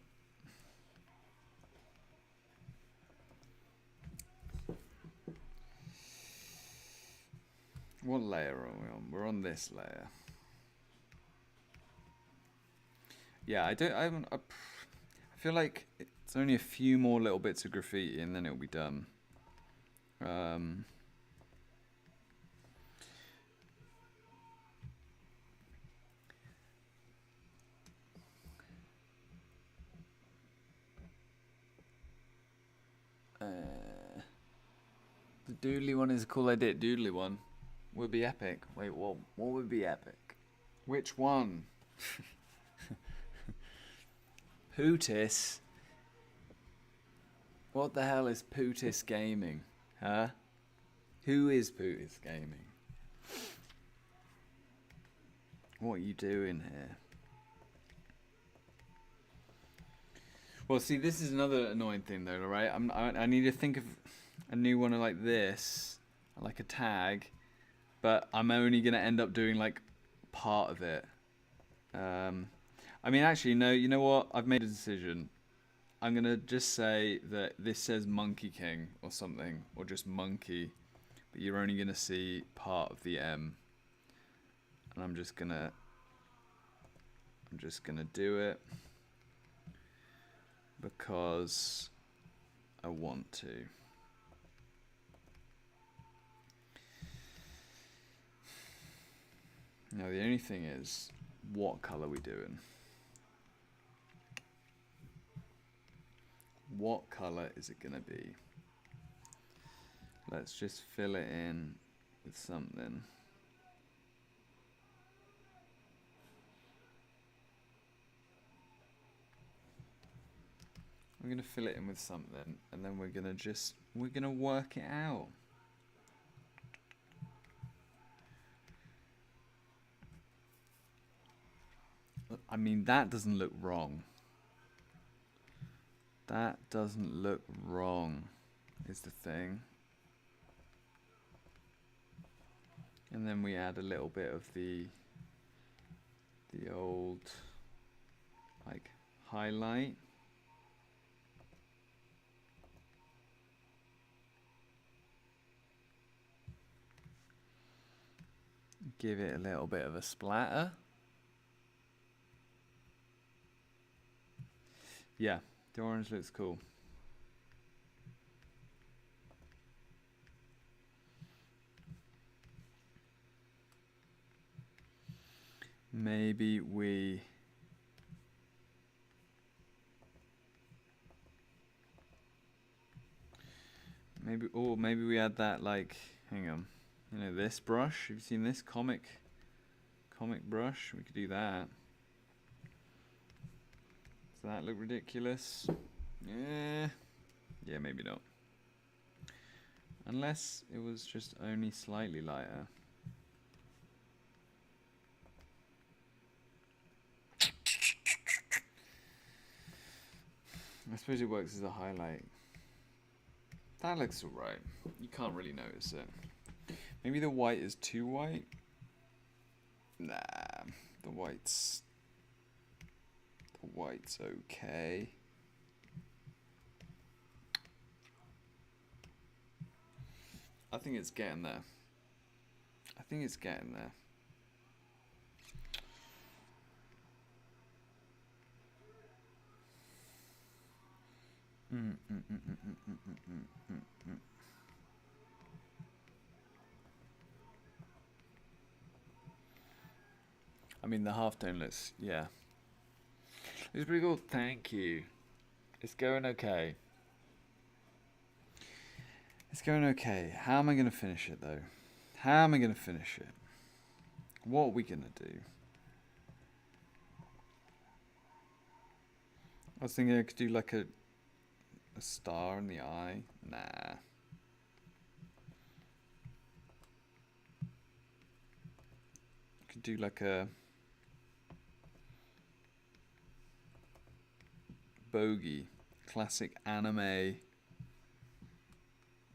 What layer are we on? We're on this layer. Yeah, I feel like it's only a few more little bits of graffiti and then it'll be done. The doodly one is a cool idea. Doodly one would be epic. Wait, what would be epic? Which one? Pootis? What the hell is Pootis Gaming? Huh? Who is Pootis Gaming? What are you doing here? Well, see, this is another annoying thing though, right? I need to think of a new one like this, like a tag, but I'm only going to end up doing like part of it. I mean, actually, no, you know what? I've made a decision. I'm going to just say that this says Monkey King or something, or just Monkey, but you're only going to see part of the M. And I'm just going to do it because I want to. Now the only thing is, what colour are we doing? What color is it gonna be? Let's just fill it in with something. We're gonna fill it in with something, and then we're gonna work it out. I mean, that doesn't look wrong. That doesn't look wrong, is the thing. And then we add a little bit of the old, like, highlight. Give it a little bit of a splatter. Yeah, the orange looks cool. Maybe we maybe we add that, like, hang on, you know, this brush. Have you seen this comic brush? We could do that. Does that look ridiculous? Yeah, maybe not. Unless it was just only slightly lighter. I suppose it works as a highlight. That looks alright. You can't really notice it. Maybe the white is too white? Nah, the white's okay. I think it's getting there. I think it's getting there. I mean, the halftone looks, yeah. It's pretty cool. Thank you. It's going okay. It's going okay. How am I going to finish it, though? How am I going to finish it? What are we going to do? I was thinking I could do like a star in the eye. Nah. Could do like a bogey, classic anime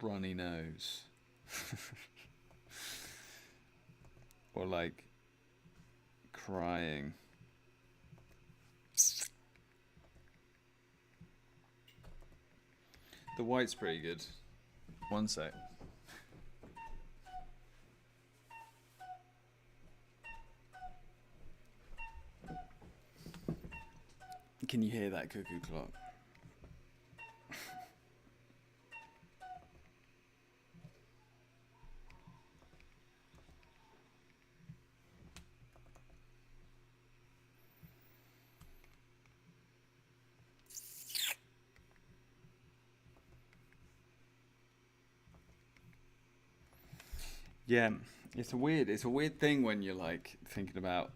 runny nose. Or like crying. The white's pretty good. One sec. Can you hear that cuckoo clock? Yeah, it's a weird thing when you're like thinking about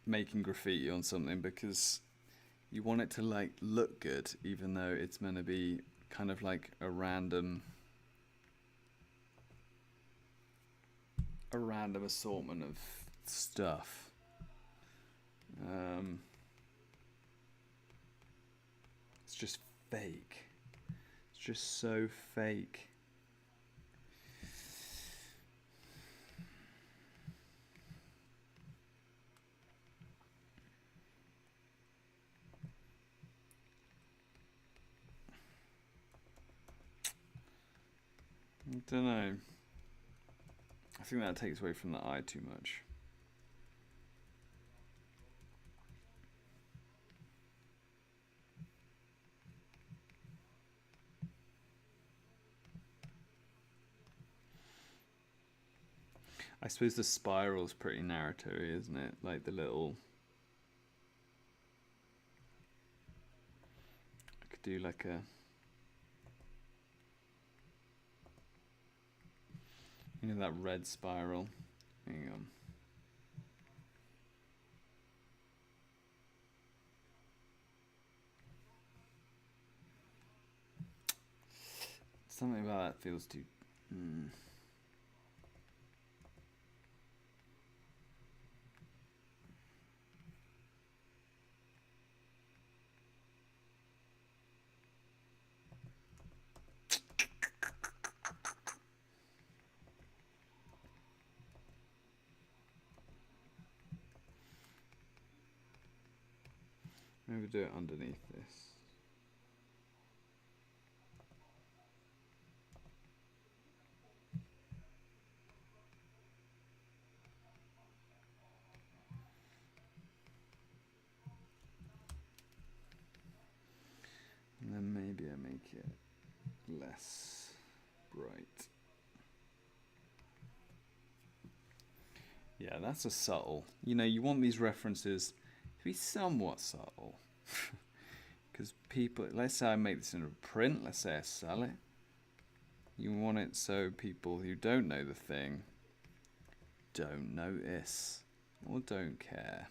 making graffiti on something, because you want it to like look good, even though it's meant to be kind of like a random assortment of stuff. It's just fake. It's just so fake. I don't know. I think that takes away from the eye too much. I suppose the spiral's pretty narratory, isn't it? Like the little... do like a, you know, that red spiral. Hang on. Something about that feels too. Maybe do it underneath this. And then maybe I make it less bright. Yeah, that's a subtle. You know, you want these references to be somewhat subtle. Because people, let's say I make this in a print, let's say I sell it. You want it so people who don't know the thing don't notice or don't care.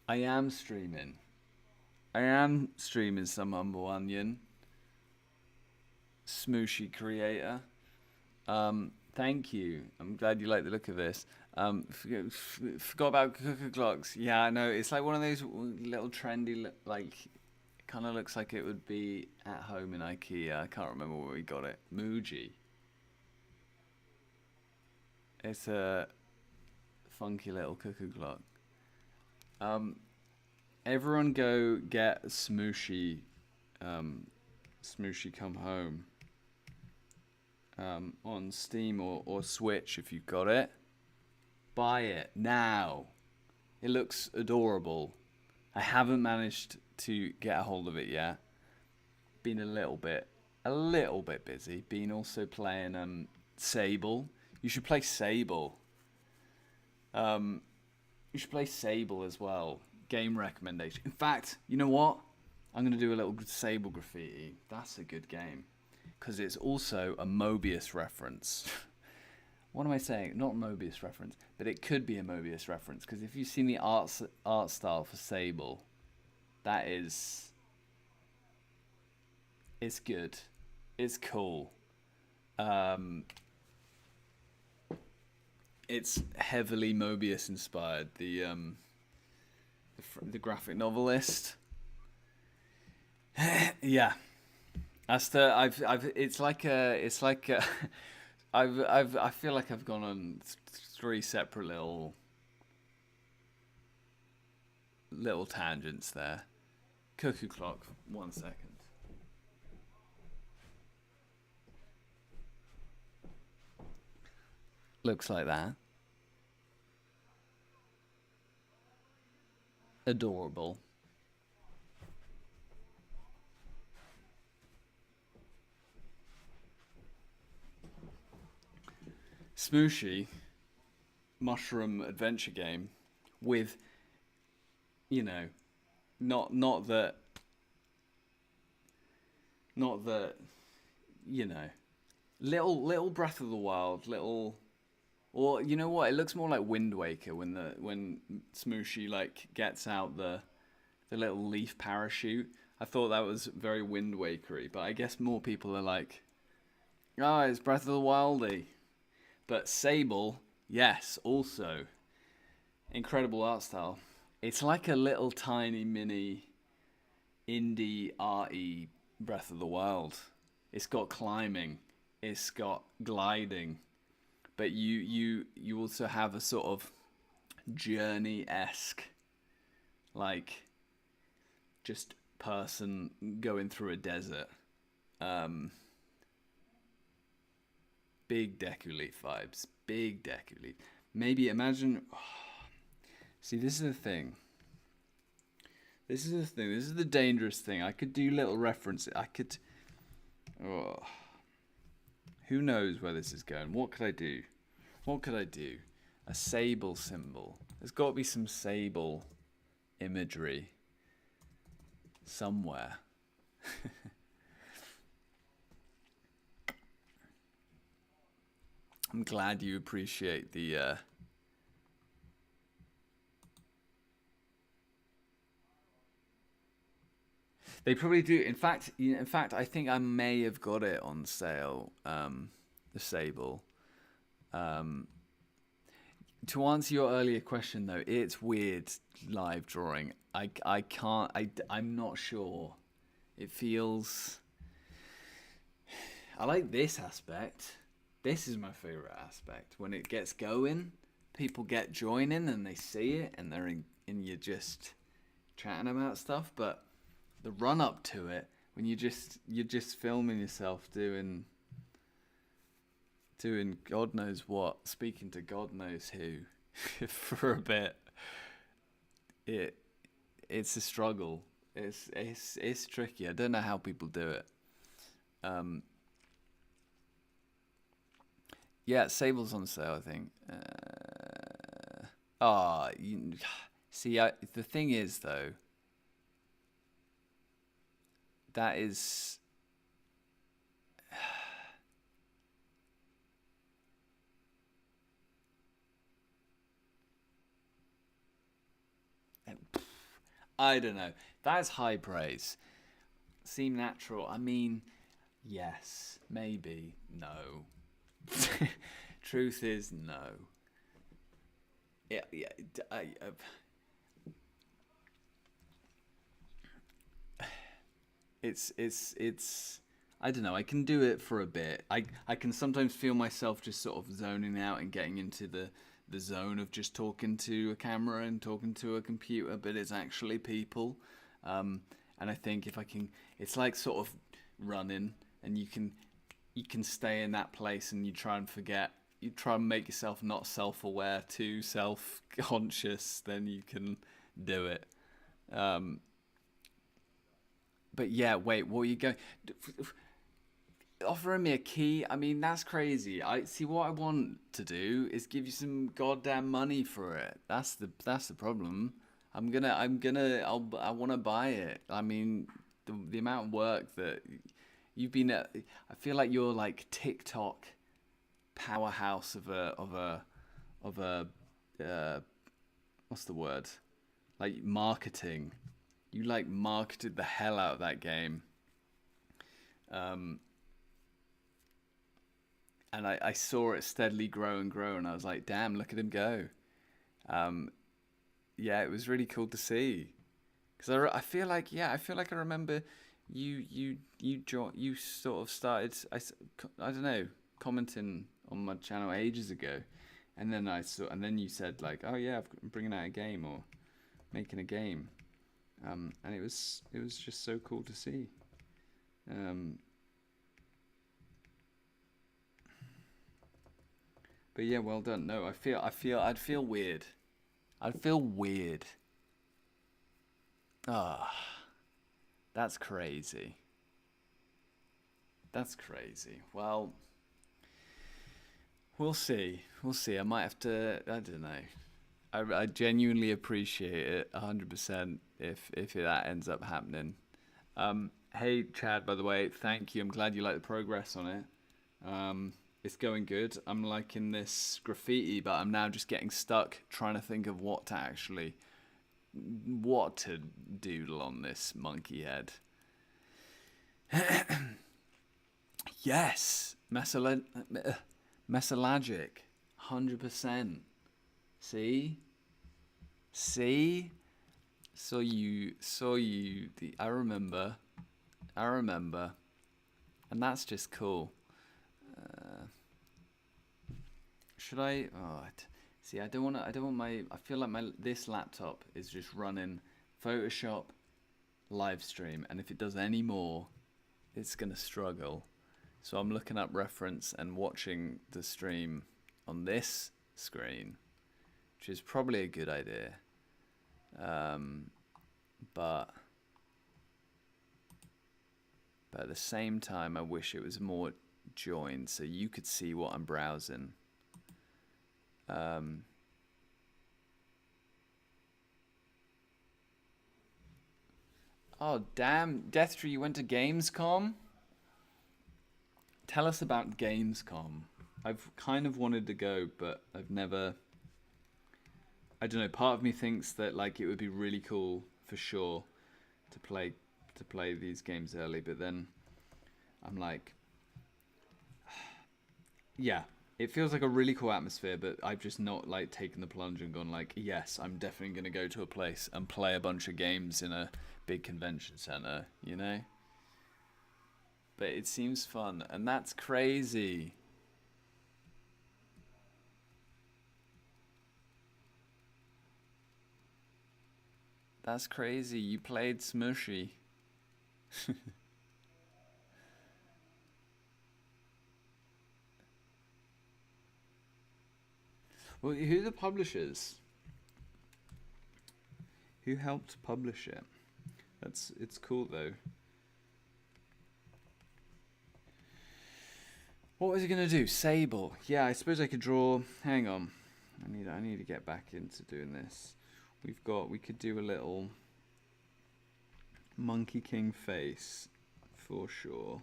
I am streaming some Humble Onion. Smooshy creator. Thank you. I'm glad you like the look of this. Forgot about cooker clocks. Yeah, I know. It's like one of those little trendy, like, it kind of looks like it would be at home in IKEA. I can't remember where we got it. Muji. It's a funky little cooker clock. Everyone go get Smooshy. Smooshy Come Home. On Steam or Switch if you've got it. Buy it now. It looks adorable. I haven't managed to get a hold of it yet. Been a little bit busy. Been also playing Sable. You should play Sable. You should play Sable as well. Game recommendation. In fact, you know what? I'm going to do a little Sable graffiti. That's a good game. Because it's also a Mobius reference. What am I saying? Not Mobius reference, but it could be a Mobius reference. Because if you've seen the art style for Sable, that is... It's good. It's cool. It's heavily Mobius inspired. The graphic novelist. Yeah. I feel like I've gone on 3 separate little tangents there. Cuckoo clock, 1 second. Looks like that. Adorable. Smooshy mushroom adventure game with, you know, not that, you know, little Breath of the Wild, or you know what? It looks more like Wind Waker when Smooshy like gets out the little leaf parachute. I thought that was very Wind Wakery, but I guess more people are like, oh, it's Breath of the Wildy. But Sable, yes, also. Incredible art style. It's like a little tiny mini indie arty Breath of the Wild. It's got climbing. It's got gliding. But you also have a sort of Journey-esque, like, just person going through a desert. Big Deku Leaf vibes. Big Deku Leaf. Maybe imagine... See, this is the thing. This is the dangerous thing. I could do little references. I could... Oh. Who knows where this is going? What could I do? A sable symbol. There's got to be some sable imagery somewhere. I'm glad you appreciate the they probably do. In fact, I think I may have got it on sale. The sable. To answer your earlier question, though, it's weird live drawing. I can't. I'm not sure. It feels. I like this aspect. This is my favorite aspect. When it gets going, people get joining and they see it, and they're and you're just chatting about stuff. But the run up to it, when you're just filming yourself doing God knows what, speaking to God knows who for a bit, it's a struggle. It's tricky. I don't know how people do it. Yeah, Sable's on sale, I think. See, the thing is, though, that is... I don't know. That's high praise. Seem natural. I mean, yes, maybe, no. Truth is no. Yeah. It's. I don't know. I can do it for a bit. I can sometimes feel myself just sort of zoning out and getting into the zone of just talking to a camera and talking to a computer, but it's actually people. And I think if I can, it's like sort of running, and you can stay in that place, and you try and forget. You try and make yourself not self-aware, too self-conscious, then you can do it. But yeah, wait, what are you going? Offering me a key? I mean, that's crazy. I see. What I want to do is give you some goddamn money for it. That's the problem. I want to buy it. I mean, the amount of work that you've been at. I feel like you're like TikTok powerhouse of a what's the word? Like marketing. You like marketed the hell out of that game. And I saw it steadily grow and grow, and I was like, damn, look at him go. Yeah, it was really cool to see. Because I feel like I remember you sort of started, I don't know, commenting on my channel ages ago. And then you said like, oh yeah, I'm bringing out a game or making a game. And it was just so cool to see. But yeah, well done. No, I'd feel weird. I'd feel weird. Ah, that's crazy. That's crazy. Well, we'll see. We'll see. I might have to. I don't know. I genuinely appreciate it 100% if that ends up happening. Hey Chad, by the way, thank you. I'm glad you like the progress on it. It's going good. I'm liking this graffiti, but I'm now just getting stuck trying to think of what to doodle on this monkey head. Yes, mesolagic, 100%. See. Saw you. I remember, and that's just cool. Should I? Oh, see, I don't want my. I feel like this laptop is just running Photoshop live stream, and if it does any more, it's gonna struggle. So I'm looking up reference and watching the stream on this screen, which is probably a good idea. But at the same time, I wish it was more joined so you could see what I'm browsing. Oh, damn. Deathtree, you went to Gamescom? Tell us about Gamescom. I've kind of wanted to go, but I've never... I don't know, part of me thinks that like it would be really cool for sure to play these games early, but then I'm like, yeah, it feels like a really cool atmosphere, but I've just not like taken the plunge and gone like, yes, I'm definitely going to go to a place and play a bunch of games in a big convention center, you know? But it seems fun, and that's crazy. That's crazy. You played Smushy. Well, who are the publishers? Who helped publish it? It's cool though. What was he gonna do? Sable. Yeah, I suppose I could draw. Hang on. I need to get back into doing this. We could do a little Monkey King face for sure.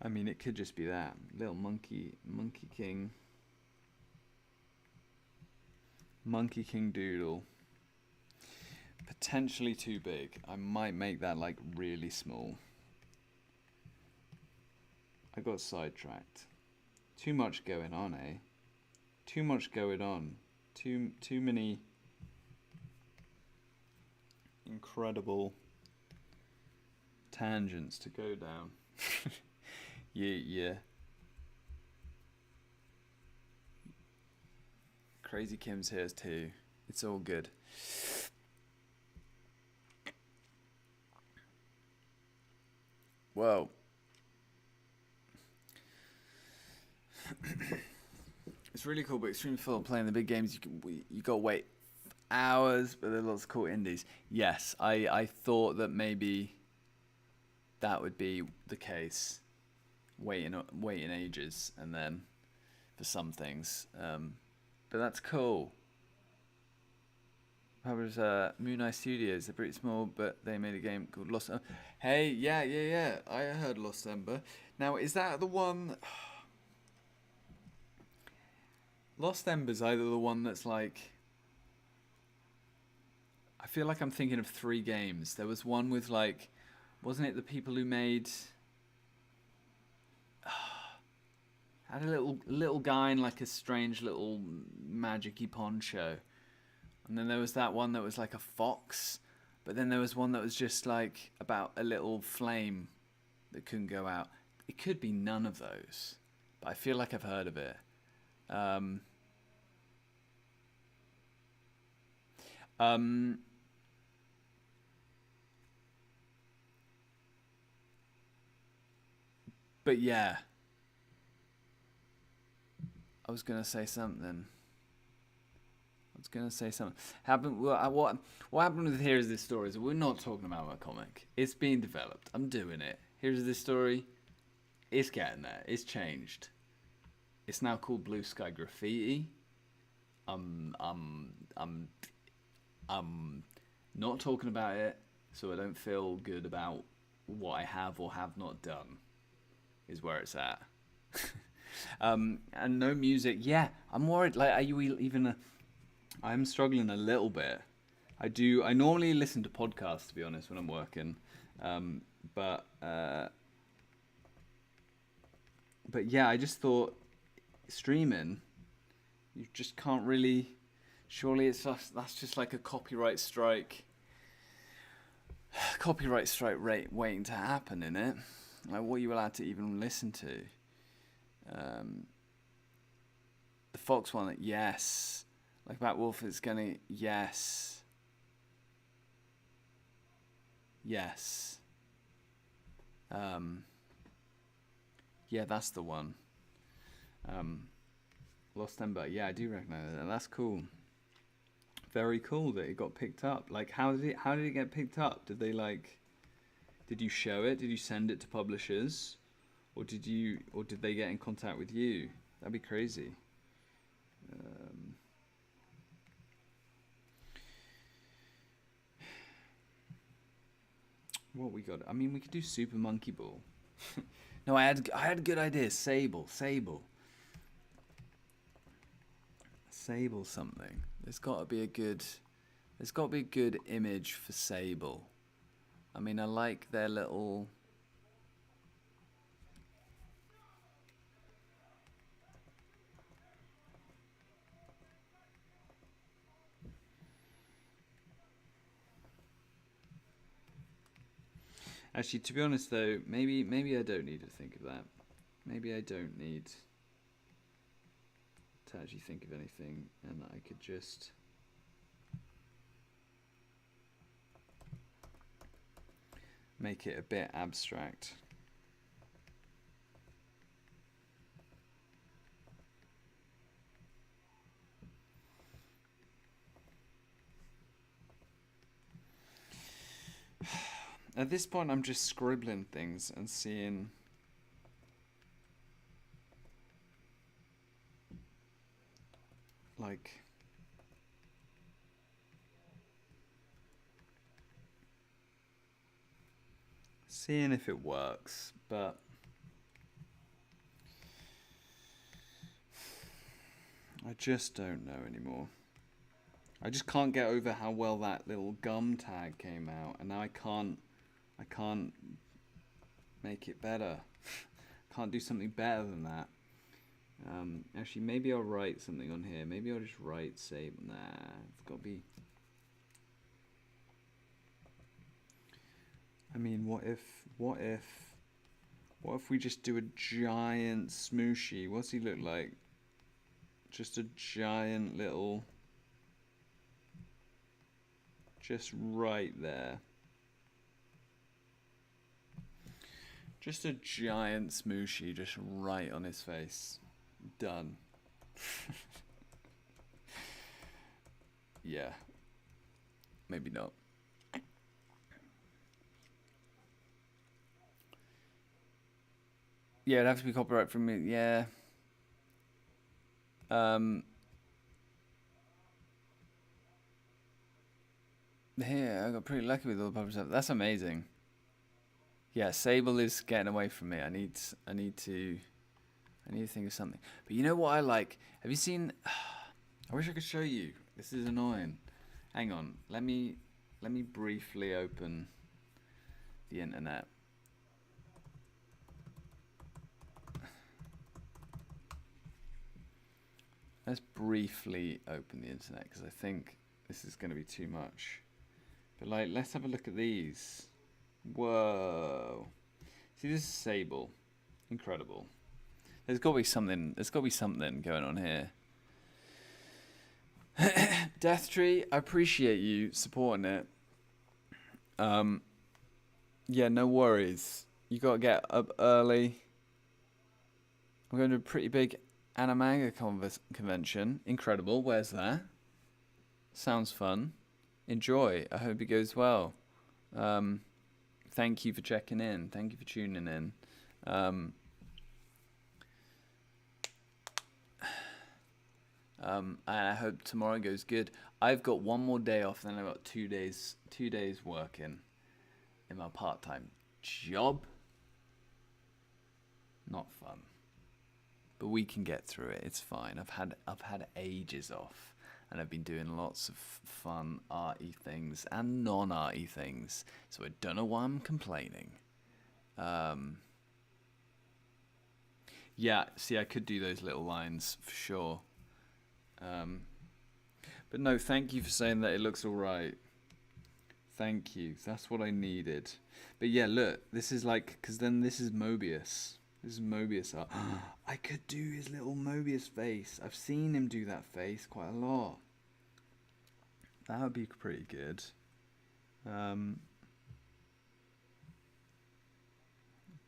I mean, it could just be that little Monkey King doodle. Potentially too big. I might make that like really small. I got sidetracked. Too much going on, eh? Too much going on. Too many incredible tangents to go down. Yeah. Crazy Kim's here too. It's all good. Whoa. It's really cool, but extremely fun playing the big games. You got to wait hours, but there are lots of cool indies. Yes, I thought that maybe that would be the case. Waiting ages, and then for some things, but that's cool. Published Moon Eye Studios. They're pretty small, but they made a game called Lost Ember. Hey, yeah. I heard Lost Ember. Now, is that the one? Lost Ember's either the one that's like... I feel like I'm thinking of 3 games. There was one with like... Wasn't it the people who made... had a little guy in like a strange little magic-y poncho. And then there was that one that was like a fox. But then there was one that was just like about a little flame that couldn't go out. It could be none of those. But I feel like I've heard of it. But yeah. I was going to say something. What happened with Here's This Story is we're not talking about my comic. It's being developed. I'm doing it. Here's This Story. It's getting there. It's changed. It's now called Blue Sky Graffiti. I'm not talking about it, so I don't feel good about what I have or have not done. Is where it's at. And no music. Yeah, I'm worried. Like, are you even? I'm struggling a little bit. I normally listen to podcasts, to be honest, when I'm working. But yeah, I just thought streaming, you just can't really. Surely that's just like a copyright strike rate waiting to happen, innit? Like, what are you allowed to even listen to? The Fox one, yes. Like Bat Wolf is gonna, yes. Yes. Yeah, that's the one. Lost Ember, yeah, I do recognize that. That's cool. Very cool that it got picked up. Like, how did it get picked up? Did they like, did you show it? Did you send it to publishers? Or did they get in contact with you? That'd be crazy. What we got? I mean, we could do Super Monkey Ball. No, I had a good idea. Sable something. There's got to be a good image for Sable. I mean, I like their little. Actually, to be honest though, maybe I don't need to think of that. Maybe I don't need to actually think of anything, and I could just make it a bit abstract. At this point, I'm just scribbling things and seeing. Like. Seeing if it works, but. I just don't know anymore. I just can't get over how well that little gum tag came out, and now I can't make it better. Can't do something better than that. Actually, maybe I'll write something on here. Maybe I'll just write save. Nah, it's got to be. I mean, what if we just do a giant smooshy? What's he look like? Just a giant little. Just right there. Just a giant smooshy just right on his face. Done. Yeah. Maybe not. Yeah, it'd have to be copyright from me. Yeah. Here, I got pretty lucky with all the published stuff. That's amazing. Yeah, Sable is getting away from me. I need to think of something. But you know what I like? Have you seen? I wish I could show you. This is annoying. Hang on. Let me briefly open the internet. Let's briefly open the internet because I think this is going to be too much. But like, let's have a look at these. Whoa! See, this is Sable. Incredible. There's got to be something. There's got to be something going on here. Death Tree, I appreciate you supporting it. Yeah, no worries. You got to get up early. I'm going to a pretty big Animanga convention. Incredible. Where's that? Sounds fun. Enjoy. I hope it goes well. Thank you for checking in. Thank you for tuning in. And I hope tomorrow goes good. I've got one more day off, then I've got 2 days working in my part-time job. Not fun. But we can get through it. It's fine. I've had ages off, and I've been doing lots of fun arty things and non-arty things. So I don't know why I'm complaining. Yeah, see, I could do those little lines for sure. But no, thank you for saying that it looks all right. Thank you. That's what I needed. But yeah, look, this is like, because then this is Mobius. This is Mobius art. I could do his little Mobius face. I've seen him do that face quite a lot. That would be pretty good. Do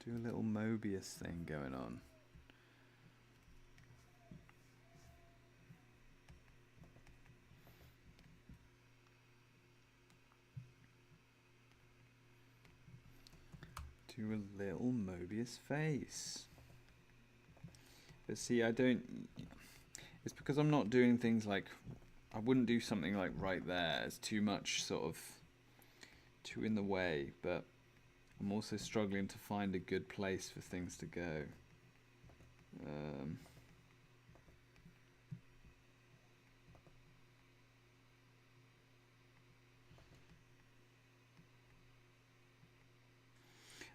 a little Mobius thing going on. do a little Mobius face. But see, I don't... It's because I'm not doing things like... I wouldn't do something like right there. It's too much sort of... too in the way. But I'm also struggling to find a good place for things to go.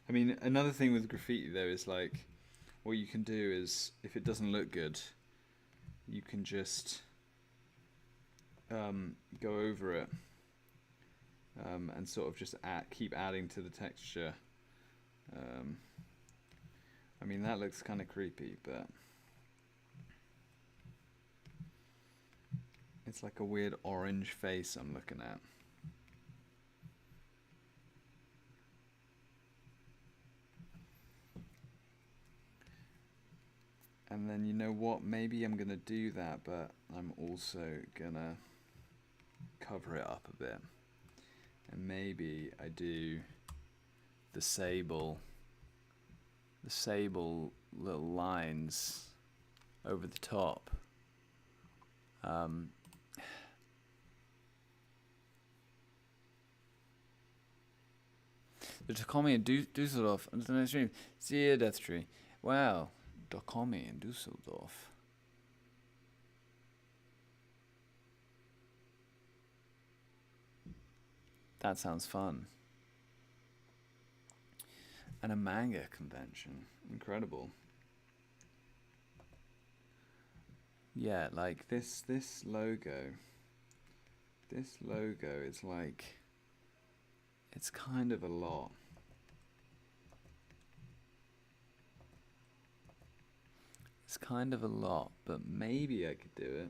I mean, another thing with graffiti though is like, what you can do is, if it doesn't look good, you can just go over it and sort of just keep adding to the texture. I mean, that looks kind of creepy, but it's like a weird orange face I'm looking at. And then, you know what, maybe I'm gonna do that, but I'm also gonna cover it up a bit. And maybe I do the sable little lines over the top. The Takomi in Düsseldorf on the next stream. See you, Death Tree. Wow, Takomi in Düsseldorf. That sounds fun. And a manga convention. Incredible. Yeah, like this logo. This logo is like, it's kind of a lot. It's kind of a lot, but maybe I could do it.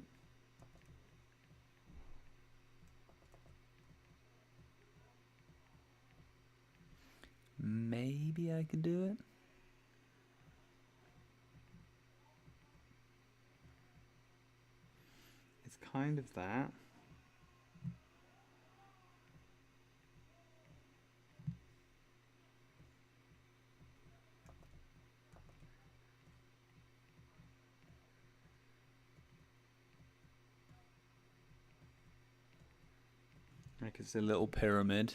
Maybe I could do it. It's kind of that. Like it's a little pyramid.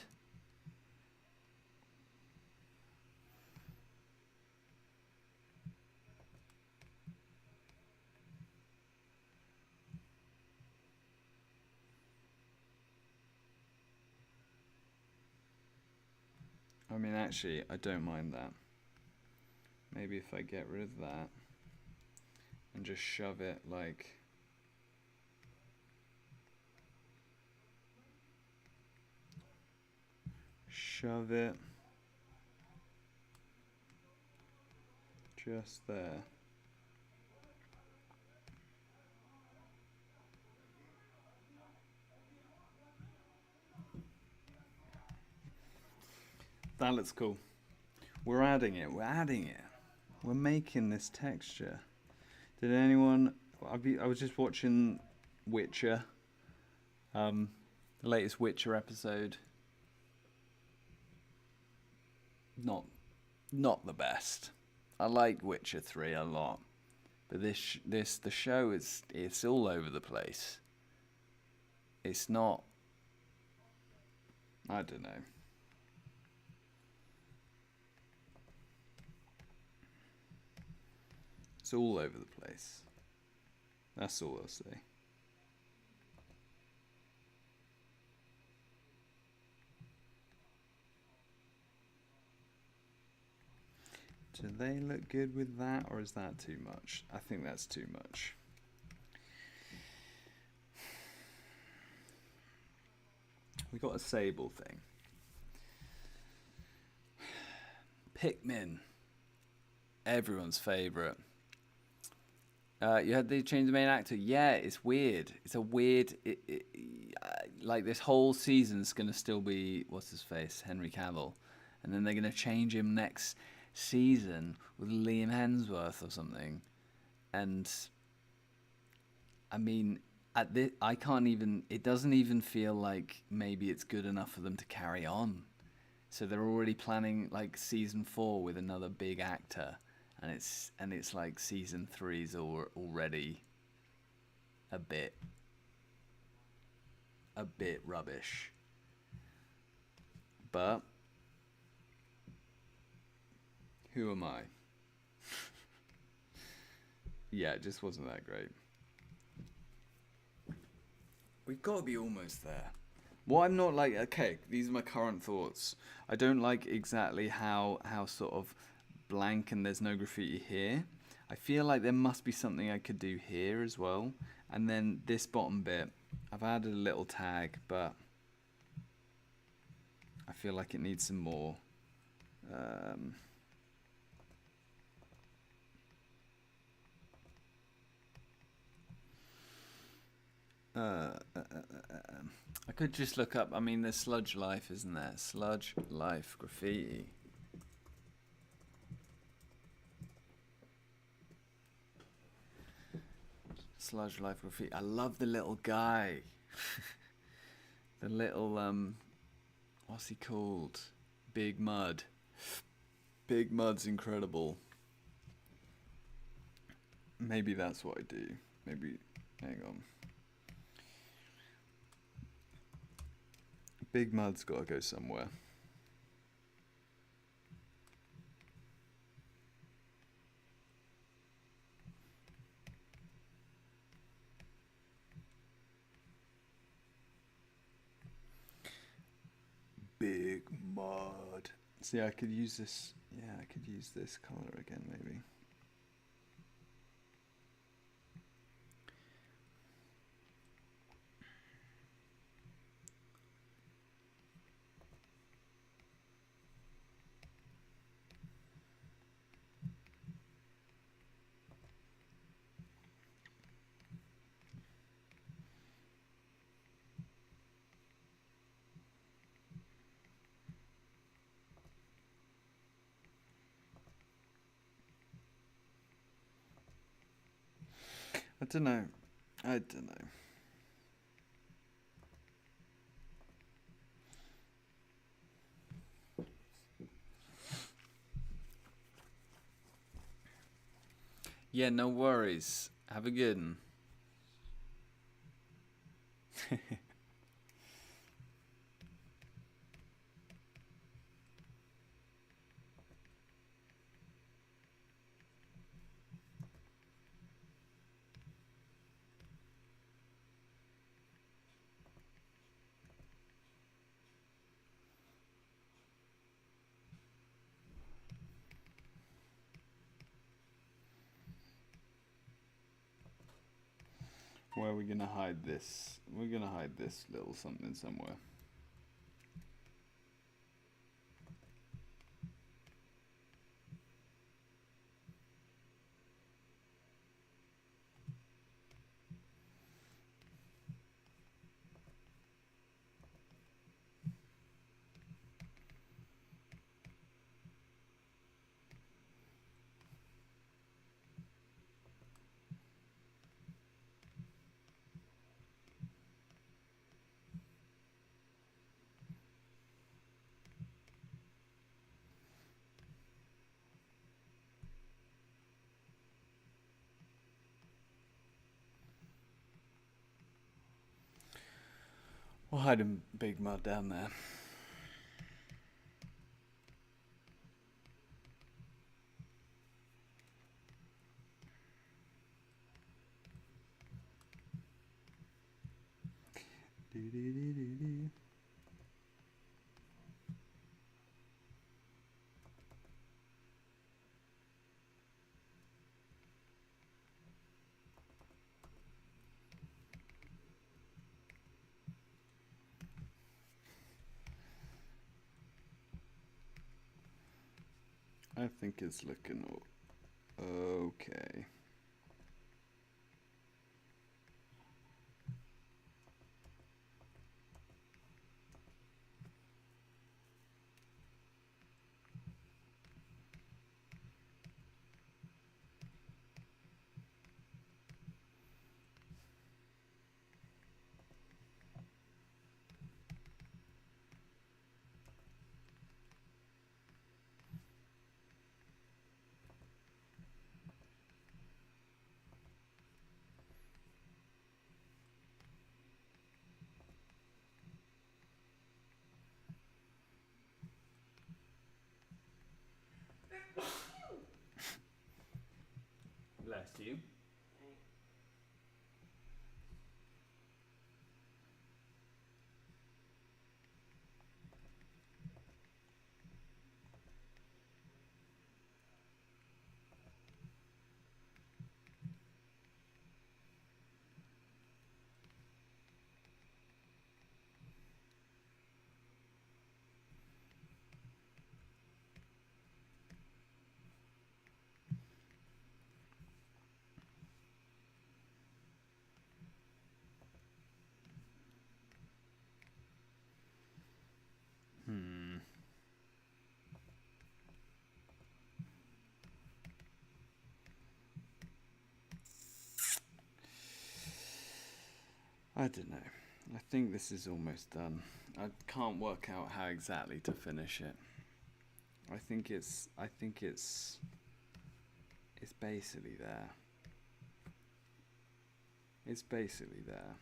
I mean, actually, I don't mind that. Maybe if I get rid of that and just shove it like... Shove it just there. That looks cool. We're adding it. We're making this texture. Did anyone... I was just watching Witcher. The latest Witcher episode. Not the best. I like Witcher 3 a lot. But the show it's all over the place. It's not... I don't know. It's all over the place. That's all I'll say. Do they look good with that, or is that too much? I think that's too much. We got a sable thing. Pikmin. Everyone's favourite. You had to change the main actor. Yeah, it's weird. It's a weird... like this whole season's going to still be... What's his face? Henry Cavill. And then they're going to change him next season with Liam Hemsworth or something. And... I mean... I can't even... It doesn't even feel like maybe it's good enough for them to carry on. So they're already planning like season 4 with another big actor, and it's like season 3's already a bit rubbish. But who am I? Yeah, it just wasn't that great. We've got to be almost there. What I'm not like, okay, these are my current thoughts. I don't like exactly how sort of blank and there's no graffiti here. I feel like there must be something I could do here as well. And then this bottom bit, I've added a little tag, but I feel like it needs some more. I could just look up, I mean, there's Sludge Life, isn't there? Sludge Life graffiti. Sludge Life graffiti. I love the little guy. The little, what's he called? Big Mud. Big Mud's incredible. Maybe that's what I do. Maybe, hang on. Big Mud's got to go somewhere. Big Mud. See, I could use this. Yeah, I could use this color again, maybe. I don't know. Yeah, no worries. Have a good one. Where are we gonna hide this? We're gonna hide this little something somewhere. We'll hide a Big Mud down there. I think it's looking okay. I don't know. I think this is almost done. I can't work out how exactly to finish it. I think it's basically there. It's basically there.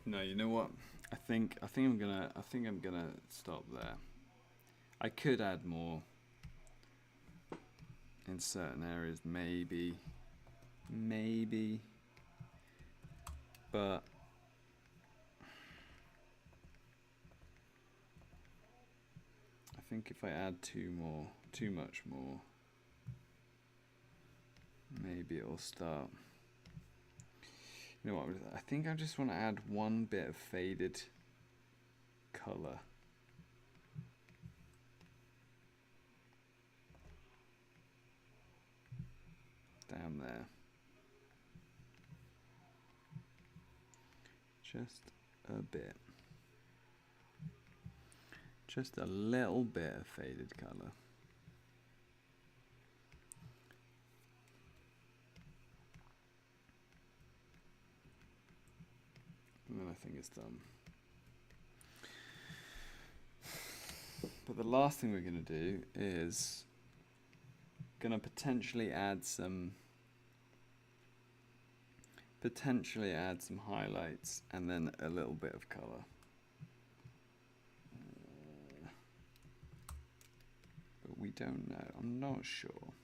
No, you know what? I think I'm gonna stop there. I could add more in certain areas, maybe, but I think if I add too much more, maybe it'll start. You know what? I think I just want to add one bit of faded color. Down there. Just a bit. Just a little bit of faded color. And then I think it's done. But the last thing we're going to do is going to potentially add some highlights and then a little bit of color. But we don't know. I'm not sure.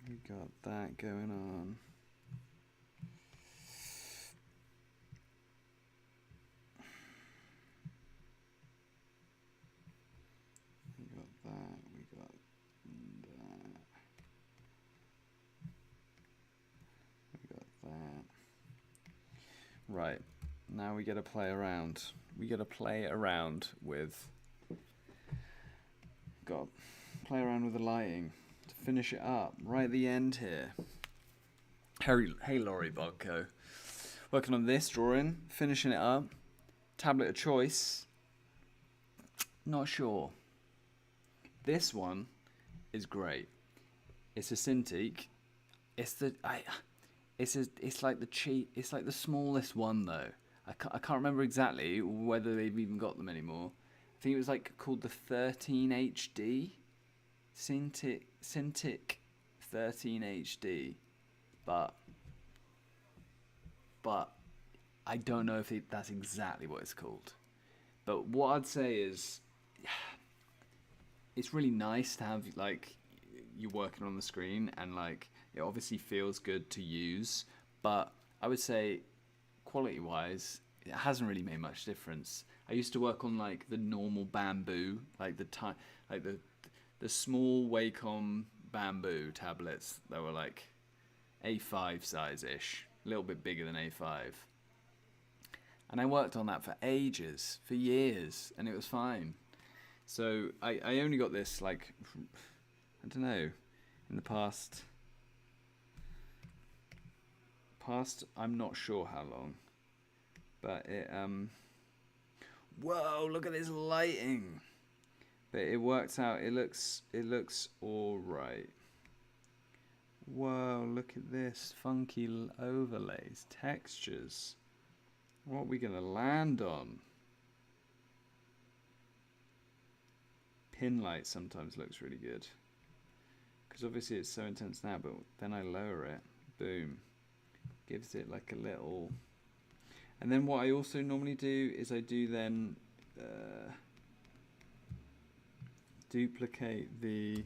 We got that going on. We got that. We got that. We got that. Right. Now we get to play around. We get to play around with. Play around with the lighting to finish it up right at the end here. Hey Laurie Bodko. Working on this drawing, finishing it up. Tablet of choice. Not sure. This one is great. It's a Cintiq. It's like the smallest one though. I can't remember exactly whether they've even got them anymore. I think it was like called the 13 HD. Cintiq 13 HD. But I don't know if that's exactly what it's called. But what I'd say is, it's really nice to have like you're working on the screen, and like it obviously feels good to use. But I would say, quality wise, it hasn't really made much difference. I used to work on like the normal bamboo, like the small Wacom bamboo tablets that were like A5 size ish, a little bit bigger than A5. And I worked on that for ages, for years, and it was fine. So I only got this like, I don't know, in the past, I'm not sure how long, but it, whoa, look at this lighting. But it worked out, it looks alright. Whoa, look at this, funky overlays, textures. What are we gonna land on? Pin light sometimes looks really good, because obviously it's so intense now, but then I lower it, boom, gives it like a little. And then what I also normally do is I do then duplicate the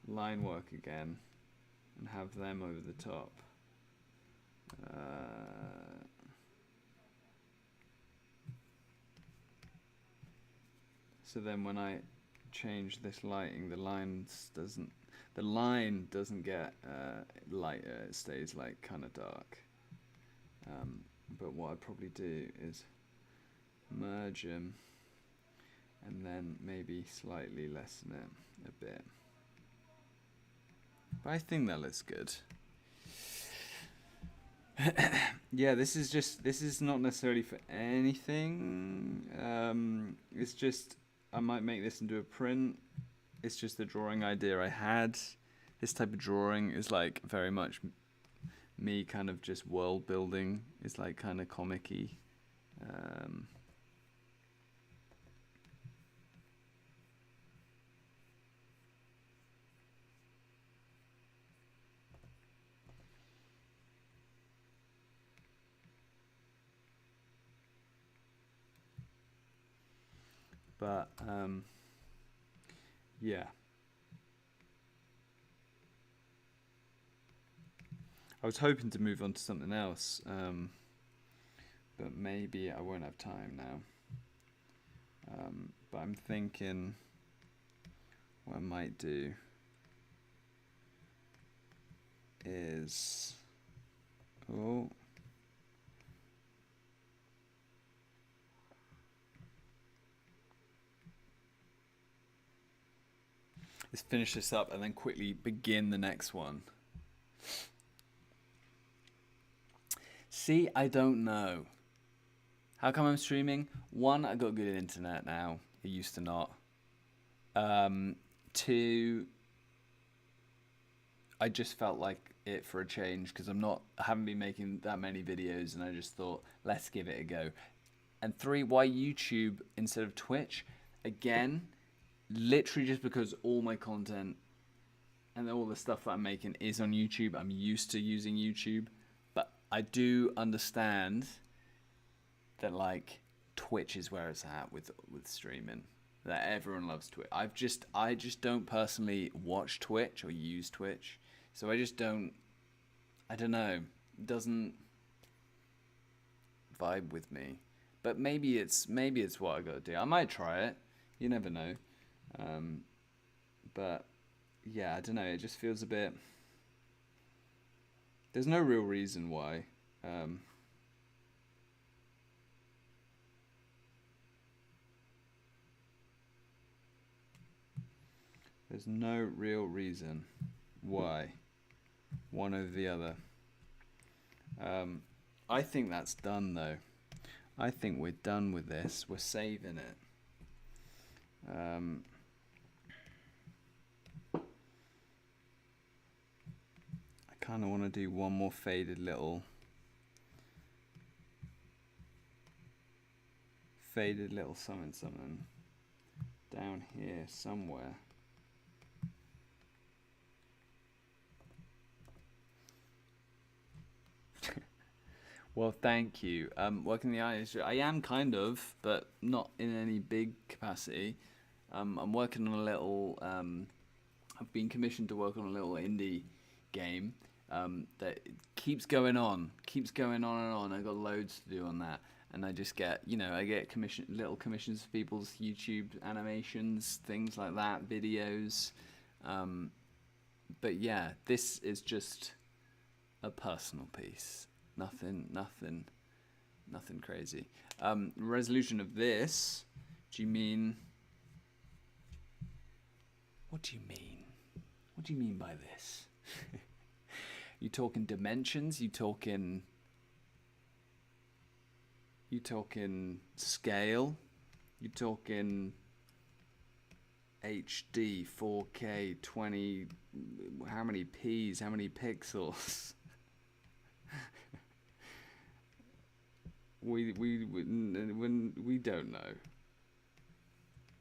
line work again and have them over the top. So then when I change this lighting, the line doesn't get lighter, it stays like kind of dark. But what I'd probably do is merge them and then maybe slightly lessen it a bit. But I think that looks good. Yeah, this is not necessarily for anything. It's just, I might make this into a print. It's just the drawing idea I had. This type of drawing is like very much me kind of just world building. It's like kind of comic-y. But yeah, I was hoping to move on to something else, but maybe I won't have time now. But I'm thinking what I might do is, oh, let's finish this up and then quickly begin the next one. See, I don't know. How come I'm streaming? One, I got good internet now. It used to not. Two, I just felt like it for a change, because I haven't been making that many videos, and I just thought, let's give it a go. And three, why YouTube instead of Twitch? Again, literally just because all my content and all the stuff that I'm making is on YouTube. I'm used to using YouTube, but I do understand that like Twitch is where it's at with streaming. That everyone loves Twitch. I just don't personally watch Twitch or use Twitch, so I just don't. I don't know. It doesn't vibe with me. But maybe it's what I gotta do. I might try it. You never know. But yeah, I don't know. It just feels a bit. There's no real reason why. There's no real reason why one over the other. I think that's done though. I think we're done with this. We're saving it. I kind of want to do one more faded little something down here somewhere. Well, thank you. Working in the art industry, I am kind of, but not in any big capacity. I'm working on a little. I've been commissioned to work on a little indie game that keeps going on and on. I got loads to do on that, and I just get, I get little commissions for people's YouTube animations, things like that, videos. But yeah, this is just a personal piece. Nothing crazy. Resolution of this. Do you mean? What do you mean? What do you mean by this? You talking dimensions? You talking scale? You talking HD, 4K, 20? How many P's? How many pixels? we don't know.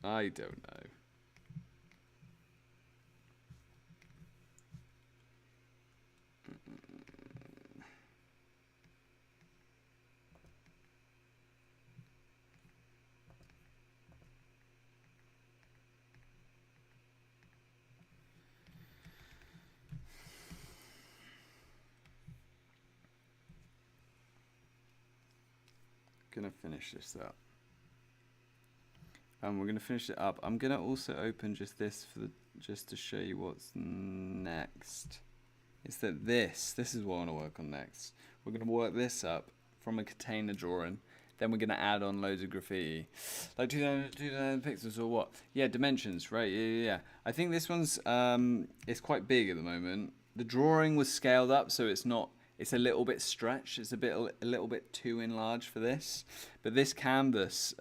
I don't know. Gonna finish this up. We're gonna finish it up. I'm gonna also open just this just to show you what's next. It's that this is what I want to work on next. We're gonna work this up from a container drawing. Then we're gonna add on loads of graffiti, like 2,000 pixels or what? Yeah, dimensions, right? Yeah. I think this one's it's quite big at the moment. The drawing was scaled up, so it's not. It's a little bit stretched. It's a little bit too enlarged for this. But this canvas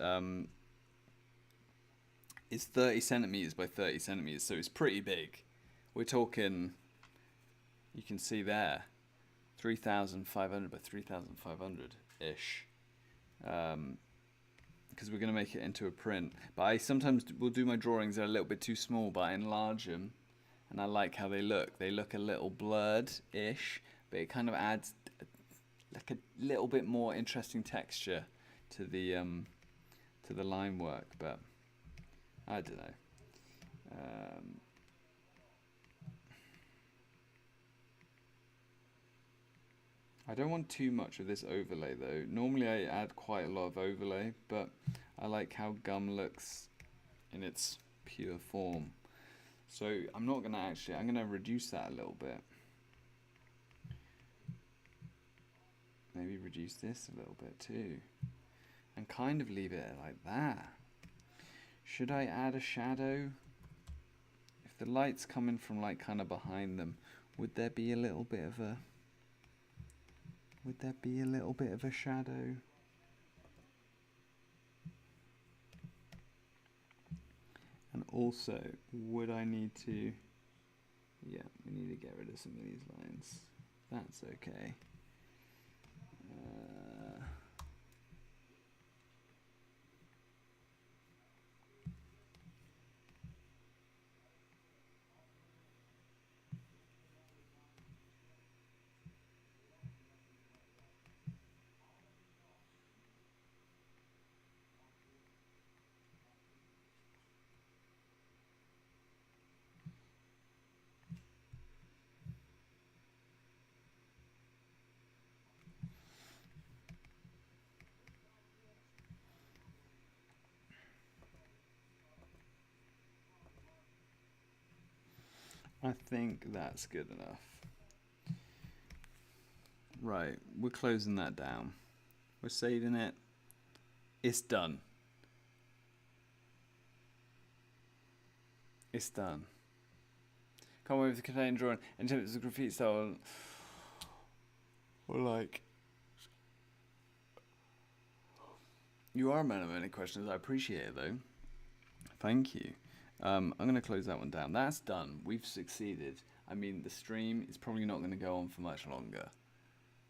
is 30 centimeters by 30 centimeters, so it's pretty big. We're talking. You can see there, 3,500 by 3,500 ish. Because we're going to make it into a print. But I sometimes will do my drawings that are a little bit too small, but I enlarge them, and I like how they look. They look a little blurred-ish, but it kind of adds like a little bit more interesting texture to the line work. But I don't know. I don't want too much of this overlay though. Normally I add quite a lot of overlay, but I like how gum looks in its pure form. So I'm gonna reduce that a little bit. Maybe reduce this a little bit too. And kind of leave it like that. Should I add a shadow? If the light's coming from like kind of behind them, would there be a little bit of a shadow? And also, would I need to... Yeah, we need to get rid of some of these lines. That's okay. I think that's good enough. Right, we're closing that down. We're saving it. It's done. It's done. Can't wait for the container drawing and it's a graffiti style. Or like... You are a man of many questions. I appreciate it though. Thank you. I'm going to close that one down. That's done. We've succeeded. I mean, the stream is probably not going to go on for much longer.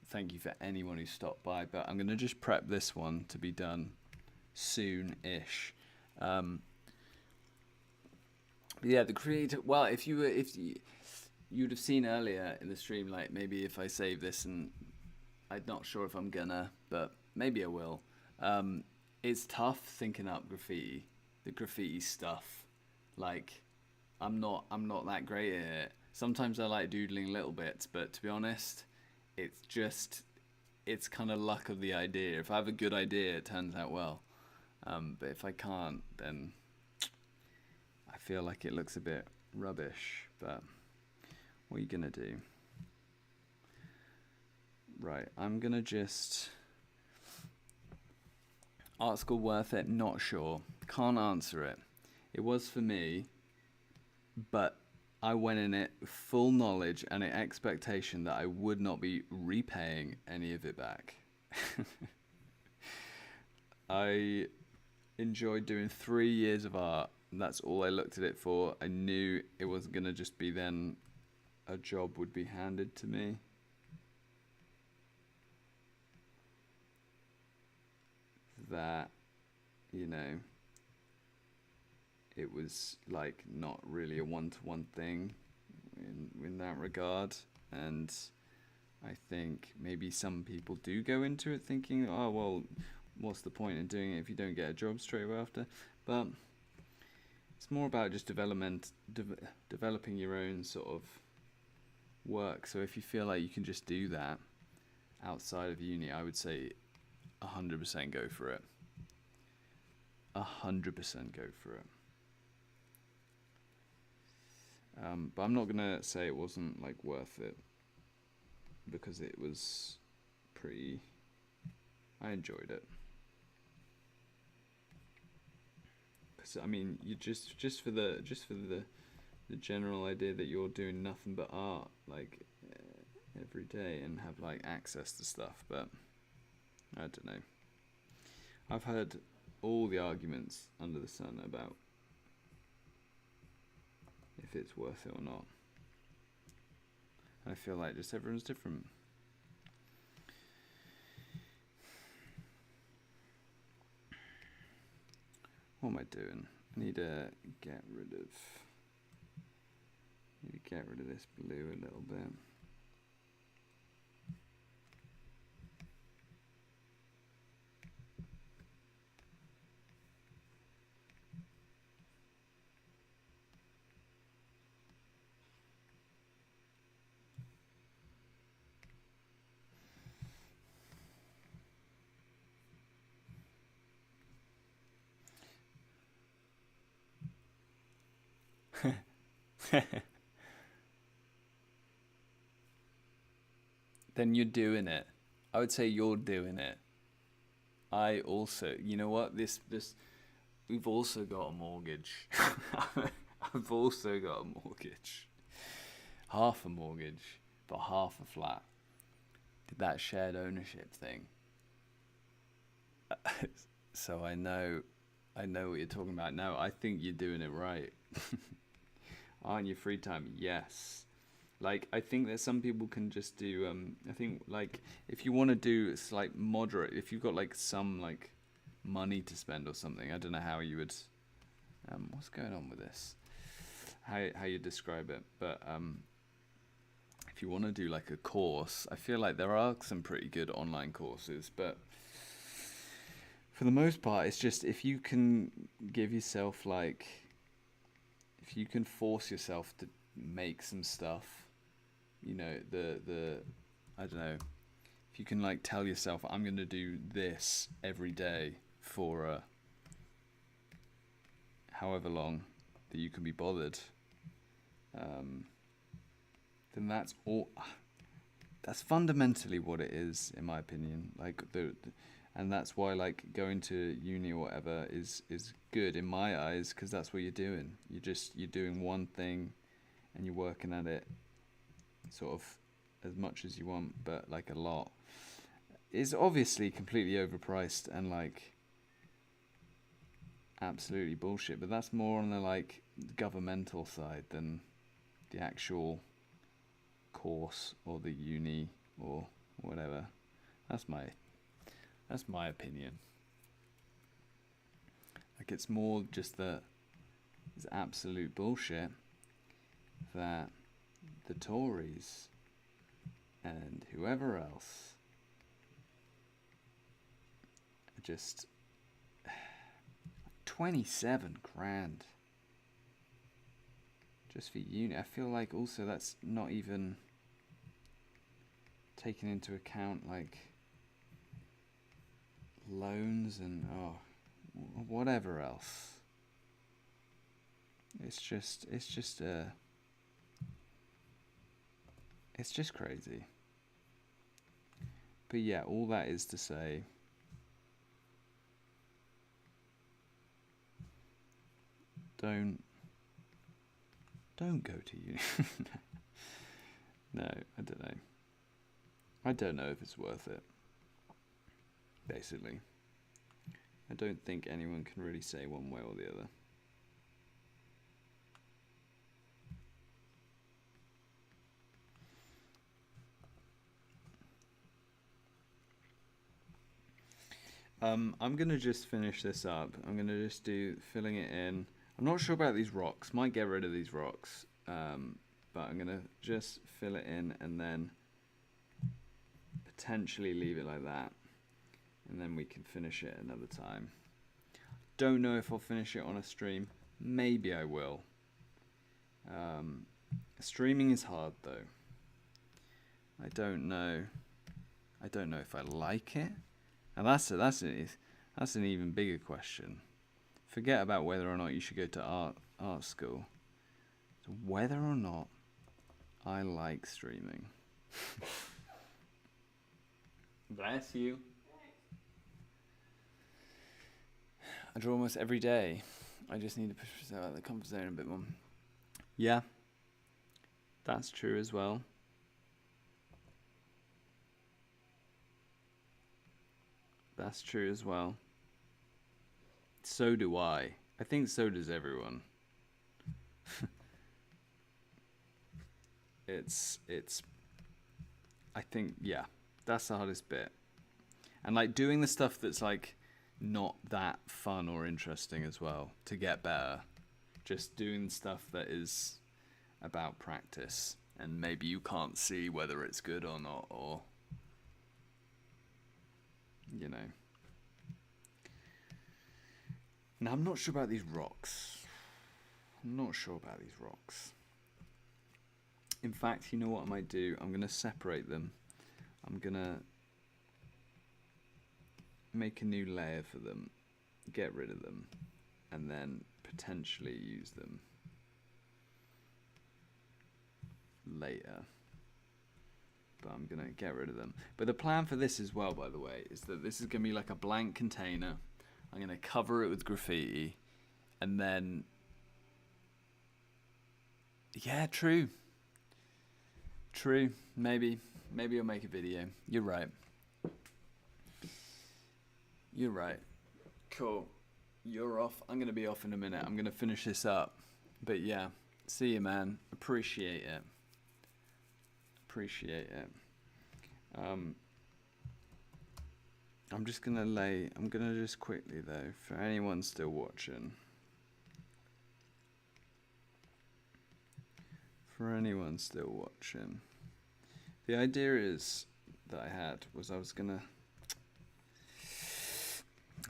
Thank you for anyone who stopped by, but I'm going to just prep this one to be done soon-ish. But yeah, the creator. Well, if you'd have seen earlier in the stream, like maybe if I save this and I'm not sure if I'm gonna, but maybe I will. It's tough thinking up graffiti, the graffiti stuff. Like, I'm not that great at it. Sometimes I like doodling little bits, but to be honest, it's just it's kind of luck of the idea. If I have a good idea, it turns out well. But if I can't, then I feel like it looks a bit rubbish. But what are you gonna do? Right, I'm gonna just art school worth it? Not sure. Can't answer it. It was for me, but I went in it with full knowledge and an expectation that I would not be repaying any of it back. I enjoyed doing 3 years of art. That's all I looked at it for. I knew it wasn't going to just be then a job would be handed to me. That, you know, it was like not really a one-to-one thing in that regard. And I think maybe some people do go into it thinking, oh, well, what's the point in doing it if you don't get a job straight away after? But it's more about just developing your own sort of work. So if you feel like you can just do that outside of uni, I would say 100% go for it. 100% go for it. But I'm not gonna say it wasn't like worth it, because it was pretty. I enjoyed it. Because I mean, you just for the general idea that you're doing nothing but art like every day and have like access to stuff. But I don't know. I've heard all the arguments under the sun about if it's worth it or not. I feel like just everyone's different. What am I doing? I need to get rid of this blue a little bit. Then you're doing it. I would say you're doing it. I also, you know what? We've also got a mortgage. I've also got a mortgage. Half a mortgage, but half a flat. Did that shared ownership thing. So I know what you're talking about. No, I think you're doing it right. On your free time, yes. Like, I think that some people can just do, I think, like, if you want to do, it's like moderate, if you've got, like, some, like, money to spend or something, I don't know how you would, what's going on with this? How you describe it, but, if you want to do, like, a course, I feel like there are some pretty good online courses, but for the most part, it's just, if you can give yourself, like, if you can force yourself to make some stuff, you know, I don't know, if you can like tell yourself, I'm going to do this every day for however long that you can be bothered, then that's fundamentally what it is, in my opinion. Like and that's why like going to uni or whatever is good in my eyes, because that's what you're doing. You're doing one thing and you're working at it sort of as much as you want, but like a lot. It's obviously completely overpriced and like absolutely bullshit, but that's more on the like governmental side than the actual course or the uni or whatever. That's my opinion. Like, it's more just that it's absolute bullshit that the Tories and whoever else just 27 grand just for uni. I feel like also that's not even taking into account like loans and whatever else. It's just crazy. But yeah, all that is to say, don't go to uni. No, I don't know. I don't know if it's worth it. Basically, I don't think anyone can really say one way or the other. I'm gonna just finish this up. I'm gonna just do filling it in. I'm not sure about these rocks. Might get rid of these rocks, but I'm gonna just fill it in and then potentially leave it like that, and then we can finish it another time. Don't know if I'll finish it on a stream. Maybe I will. Streaming is hard though. I don't know if I like it, and that's an even bigger question. Forget about whether or not you should go to art school. So whether or not I like streaming. Bless you. I draw almost every day. I just need to push myself out of the comfort zone a bit more. Yeah, that's true as well. That's true as well. So do I. I think so does everyone. It's I think, yeah, that's the hardest bit. And like doing the stuff that's like not that fun or interesting as well to get better. Just doing stuff that is about practice, and maybe you can't see whether it's good or not, or you know. Now I'm not sure about these rocks. In fact, you know what I might do? I'm gonna separate them. I'm gonna make a new layer for them, get rid of them, and then potentially use them later. But I'm gonna get rid of them. But the plan for this as well, by the way, is that this is gonna be like a blank container. I'm gonna cover it with graffiti, and then yeah, true. Maybe I'll make a video. You're right. Cool. You're off. I'm gonna be off in a minute. I'm gonna finish this up. But yeah, see you, man. Appreciate it. I'm gonna just quickly though, for anyone still watching. The idea is that I had was I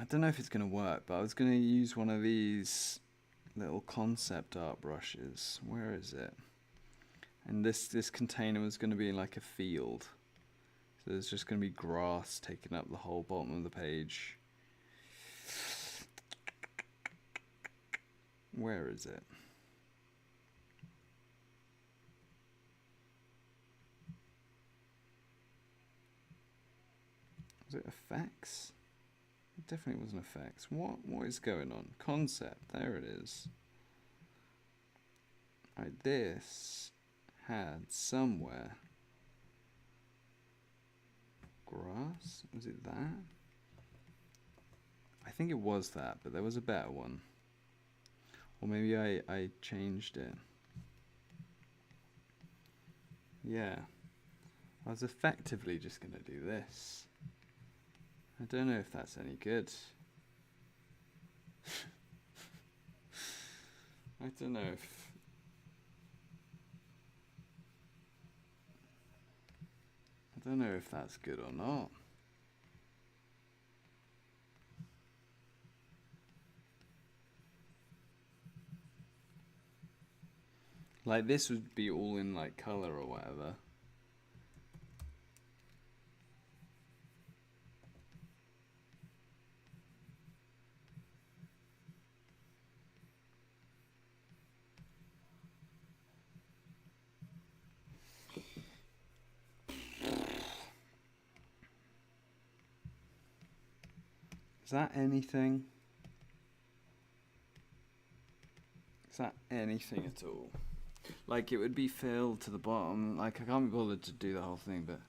don't know if it's gonna work, but I was gonna use one of these little concept art brushes. Where is it? And this container was gonna be like a field. So there's just gonna be grass taking up the whole bottom of the page. Where is it? Was it effects? It definitely wasn't effects. What is going on? Concept, there it is. Alright, this had somewhere grass? Was it that? I think it was that, but there was a better one. Or maybe I changed it. Yeah. I was effectively just gonna do this. I don't know if that's any good. I don't know if that's good or not. Like this would be all in like color or whatever. Is that anything? Is that anything at all? Like it would be filled to the bottom. Like I can't be bothered to do the whole thing, but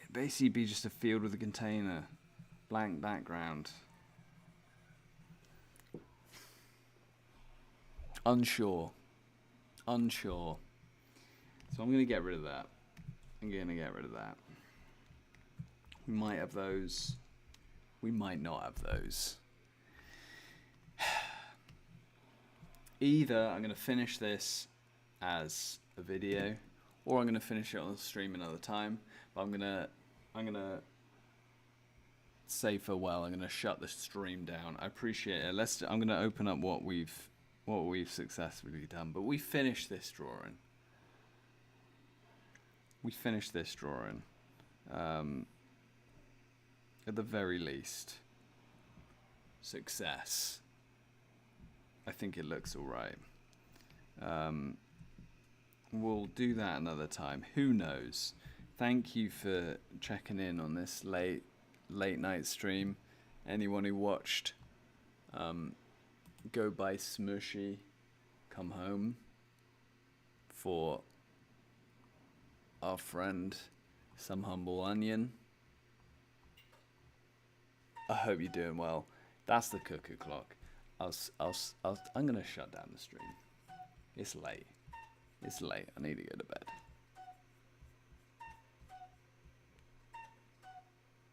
it'd basically be just a field with a container, blank background. Unsure. So I'm gonna get rid of that. We might have those. We might not have those. Either I'm going to finish this as a video, or I'm going to finish it on the stream another time. But I'm going to say farewell. I'm going to shut the stream down. I appreciate it. I'm going to open up what we've successfully done. But we finished this drawing. At the very least, success. I think it looks all right. We'll do that another time. Who knows? Thank you for checking in on this late night stream. Anyone who watched, go buy Smushy, come home for our friend Some Humble Onion. I hope you're doing well. That's the cuckoo clock. I'm gonna shut down the stream. It's late. I need to go to bed.